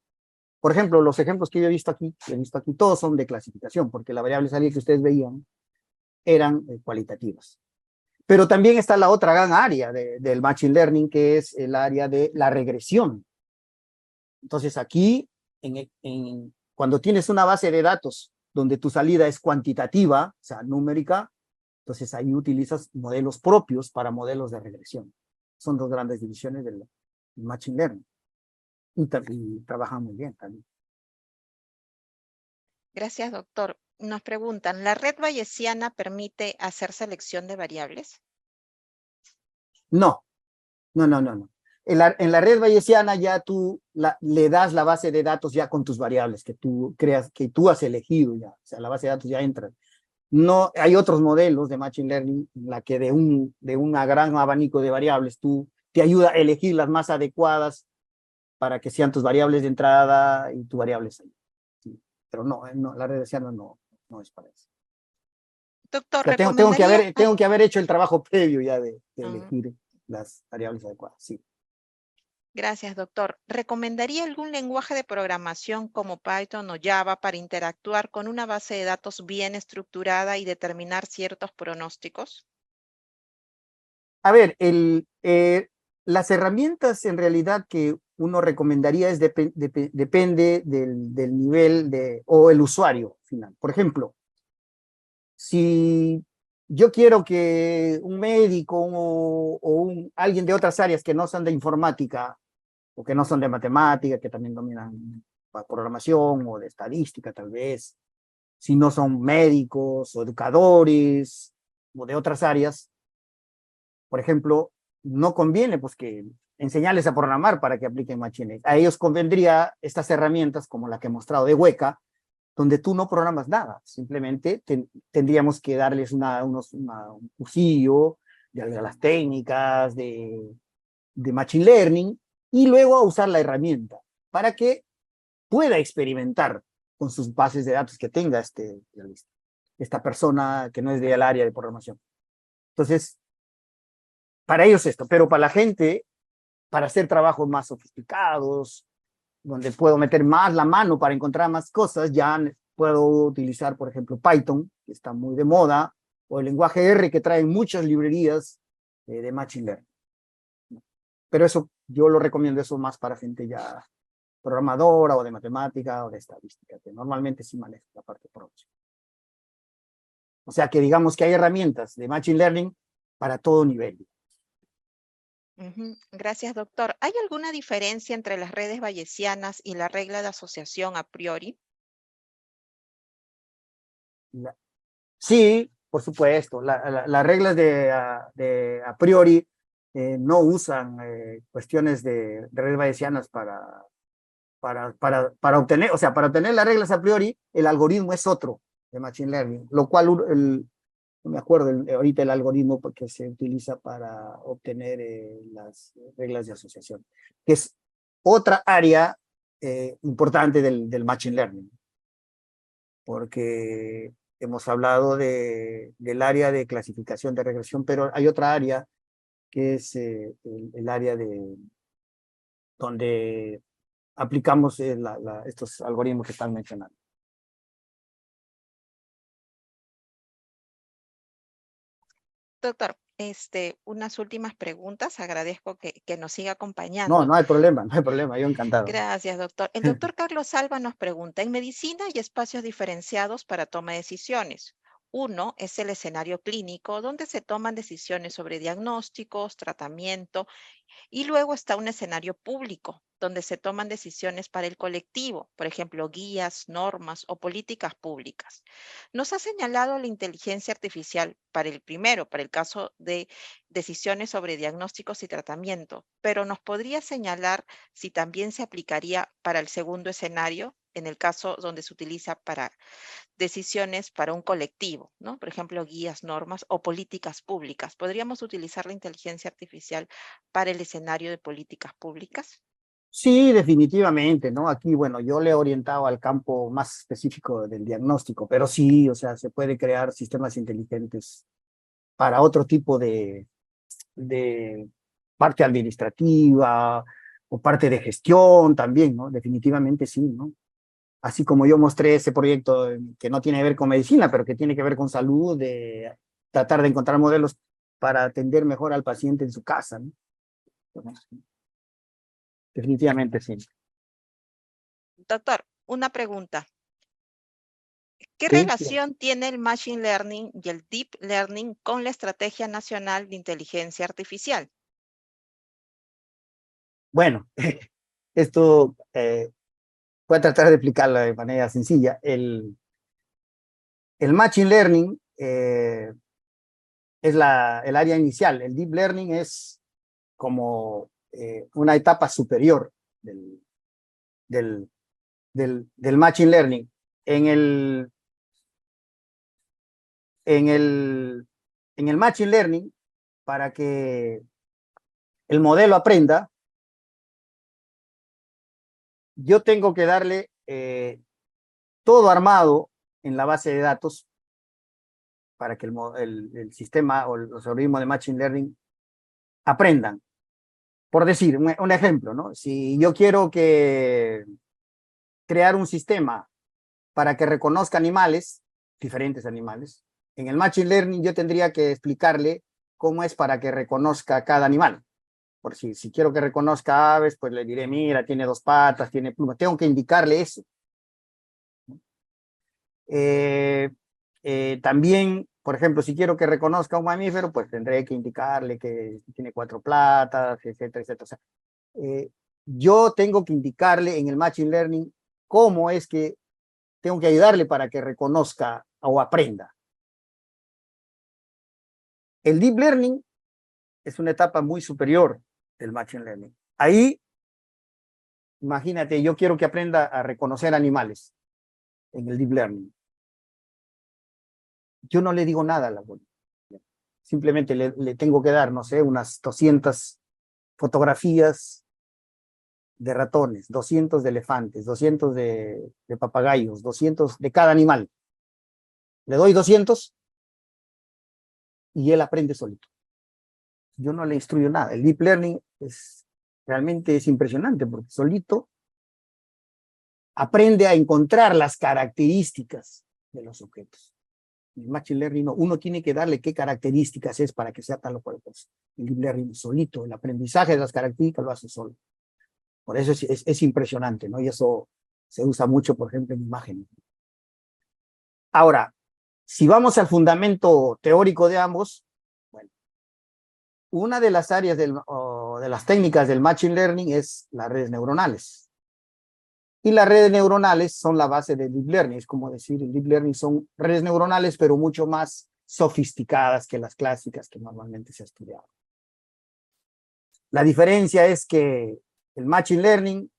Por ejemplo, los ejemplos que yo he visto aquí, todos son de clasificación, porque la variable de salida que ustedes veían eran cualitativas. Pero también está la otra gran área del Machine Learning, que es el área de la regresión. Entonces aquí, cuando tienes una base de datos donde tu salida es cuantitativa, o sea, numérica, entonces ahí utilizas modelos propios para modelos de regresión. Son dos grandes divisiones del Machine Learning. Y trabajan muy bien también. Gracias, doctor. Nos preguntan, ¿la red bayesiana permite hacer selección de variables? No. En la red bayesiana ya tú le das la base de datos ya con tus variables que tú creas, que tú has elegido ya. O sea, la base de datos ya entra. No, hay otros modelos de Machine Learning en la que de una gran abanico de variables tú te ayuda a elegir las más adecuadas para que sean tus variables de entrada y tu variable de salida. Sí. Pero no, la red bayesiana no es para eso. Doctor, O sea, tengo que haber hecho el trabajo previo ya de elegir las variables adecuadas, sí. Gracias, doctor. ¿Recomendaría algún lenguaje de programación como Python o Java para interactuar con una base de datos bien estructurada y determinar ciertos pronósticos? A ver, las herramientas en realidad que uno recomendaría depende del nivel o el usuario final. Por ejemplo, si yo quiero que un médico o alguien de otras áreas que no son de informática o que no son de matemática, que también dominan la programación o de estadística tal vez, si no son médicos o educadores o de otras áreas, por ejemplo, no conviene pues que enseñarles a programar para que apliquen Machine Learning. A ellos convendría estas herramientas como la que he mostrado de Weka, donde tú no programas nada, simplemente tendríamos que darles un cursillo de las técnicas de Machine Learning y luego a usar la herramienta para que pueda experimentar con sus bases de datos que tenga esta persona que no es del área de programación. Entonces, para ellos esto, pero para la gente, para hacer trabajos más sofisticados, donde puedo meter más la mano para encontrar más cosas, ya puedo utilizar, por ejemplo, Python, que está muy de moda, o el lenguaje R, que trae muchas librerías de Machine Learning. Pero eso, yo lo recomiendo eso más para gente ya programadora, o de matemática, o de estadística, que normalmente sí maneja la parte de programación. O sea que digamos que hay herramientas de Machine Learning para todo nivel. Gracias, doctor. ¿Hay alguna diferencia entre las redes bayesianas y la regla de asociación a priori? Sí, por supuesto. Las reglas de a priori no usan cuestiones de redes bayesianas para obtener, o sea, para obtener las reglas a priori, el algoritmo es otro de Machine Learning, lo cual no me acuerdo ahorita el algoritmo porque se utiliza para obtener las reglas de asociación, que es otra área importante del Machine Learning, porque hemos hablado del área de clasificación de regresión, pero hay otra área que es el área donde aplicamos estos algoritmos que están mencionando. Doctor, unas últimas preguntas. Agradezco que nos siga No, acompañando. no hay problema, yo encantado. Gracias, doctor. El doctor Carlos Salva nos pregunta, en medicina hay espacios diferenciados para toma de decisiones. Uno es el escenario clínico, donde se toman decisiones sobre diagnósticos, tratamiento, y luego está un escenario público, donde se toman decisiones para el colectivo, por ejemplo, guías, normas o políticas públicas. Nos ha señalado la inteligencia artificial para el primero, para el caso de decisiones sobre diagnósticos y tratamiento, pero ¿nos podría señalar si también se aplicaría para el segundo escenario, en el caso donde se utiliza para decisiones para un colectivo, ¿no? Por ejemplo, guías, normas o políticas públicas. ¿Podríamos utilizar la inteligencia artificial para el escenario de políticas públicas? Sí, definitivamente, ¿no? Aquí, bueno, yo le he orientado al campo más específico del diagnóstico, pero sí, o sea, se puede crear sistemas inteligentes para otro tipo de parte administrativa o parte de gestión también, ¿no? Definitivamente sí, ¿no? Así como yo mostré ese proyecto que no tiene que ver con medicina, pero que tiene que ver con salud, de tratar de encontrar modelos para atender mejor al paciente en su casa, ¿no? Definitivamente sí. Doctor, una pregunta. ¿Qué Sí, relación tiene el Machine Learning y el Deep Learning con la Estrategia Nacional de Inteligencia Artificial? bueno, esto voy a tratar de explicarlo de manera sencilla. El Machine Learning es el área inicial. El Deep Learning es como una etapa superior del, del, del Machine Learning. En el, en el, en el Machine Learning, para que el modelo aprenda, yo tengo que darle todo armado en la base de datos para que el sistema o los algoritmos de Machine Learning aprendan. Por decir, un ejemplo, ¿no? Si yo quiero crear un sistema para que reconozca animales, diferentes animales, en el Machine Learning yo tendría que explicarle cómo es para que reconozca cada animal. Por si quiero que reconozca aves, pues le diré, mira, tiene dos patas, tiene plumas. Tengo que indicarle eso. También, por ejemplo, si quiero que reconozca un mamífero, pues tendré que indicarle que tiene cuatro patas, etcétera, etcétera. O sea, yo tengo que indicarle en el Machine Learning cómo es que tengo que ayudarle para que reconozca o aprenda. El Deep Learning es una etapa muy superior del Machine Learning. Ahí, imagínate, yo quiero que aprenda a reconocer animales en el Deep Learning. Yo no le digo nada a la algoritmo. Simplemente le tengo que dar, no sé, unas 200 fotografías de ratones, 200 de elefantes, 200 de papagayos, 200 de cada animal. Le doy 200 y él aprende solito. Yo no le instruyo nada. El Deep Learning realmente es impresionante porque solito aprende a encontrar las características de los objetos. El Machine Learning no, uno tiene que darle qué características es para que sea tal o cual cosa. El Deep Learning solito, el aprendizaje de las características lo hace solo. Por eso es impresionante, ¿no? Y eso se usa mucho, por ejemplo, en imágenes. Ahora, si vamos al fundamento teórico de ambos, bueno, una de las áreas de las técnicas del Machine Learning es las redes neuronales. Y las redes neuronales son la base del Deep Learning. Es como decir, el Deep Learning son redes neuronales, pero mucho más sofisticadas que las clásicas que normalmente se ha estudiado. La diferencia es que el Machine Learning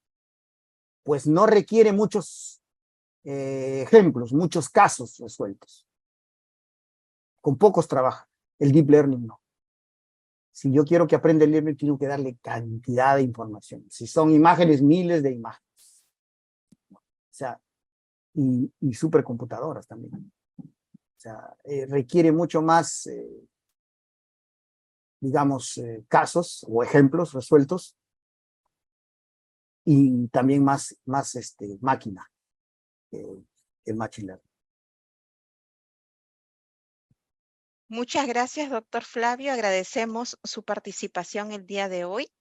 pues no requiere muchos ejemplos, muchos casos resueltos. Con pocos trabaja. El Deep Learning no. Si yo quiero que aprenda el Deep Learning, tengo que darle cantidad de información. Si son imágenes, miles de imágenes. O sea, y supercomputadoras también. O sea, requiere mucho más, digamos, casos o ejemplos resueltos y también más máquina que el Machine Learning. Muchas gracias, doctor Flavio. Agradecemos su participación el día de hoy.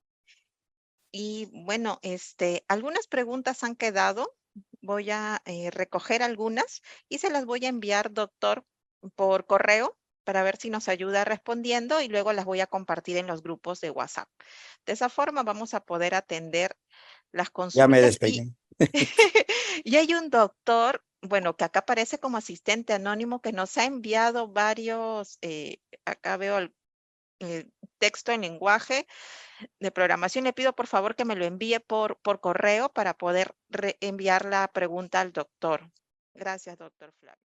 Y bueno, algunas preguntas han quedado. Voy a recoger algunas y se las voy a enviar, doctor, por correo para ver si nos ayuda respondiendo y luego las voy a compartir en los grupos de WhatsApp. De esa forma vamos a poder atender las Ya me consultas despeiné. y hay un doctor, bueno, que acá aparece como asistente anónimo que nos ha enviado varios, acá veo texto en lenguaje de programación. Le pido por favor que me lo envíe por correo para poder enviar la pregunta al doctor. Gracias, doctor Flavio.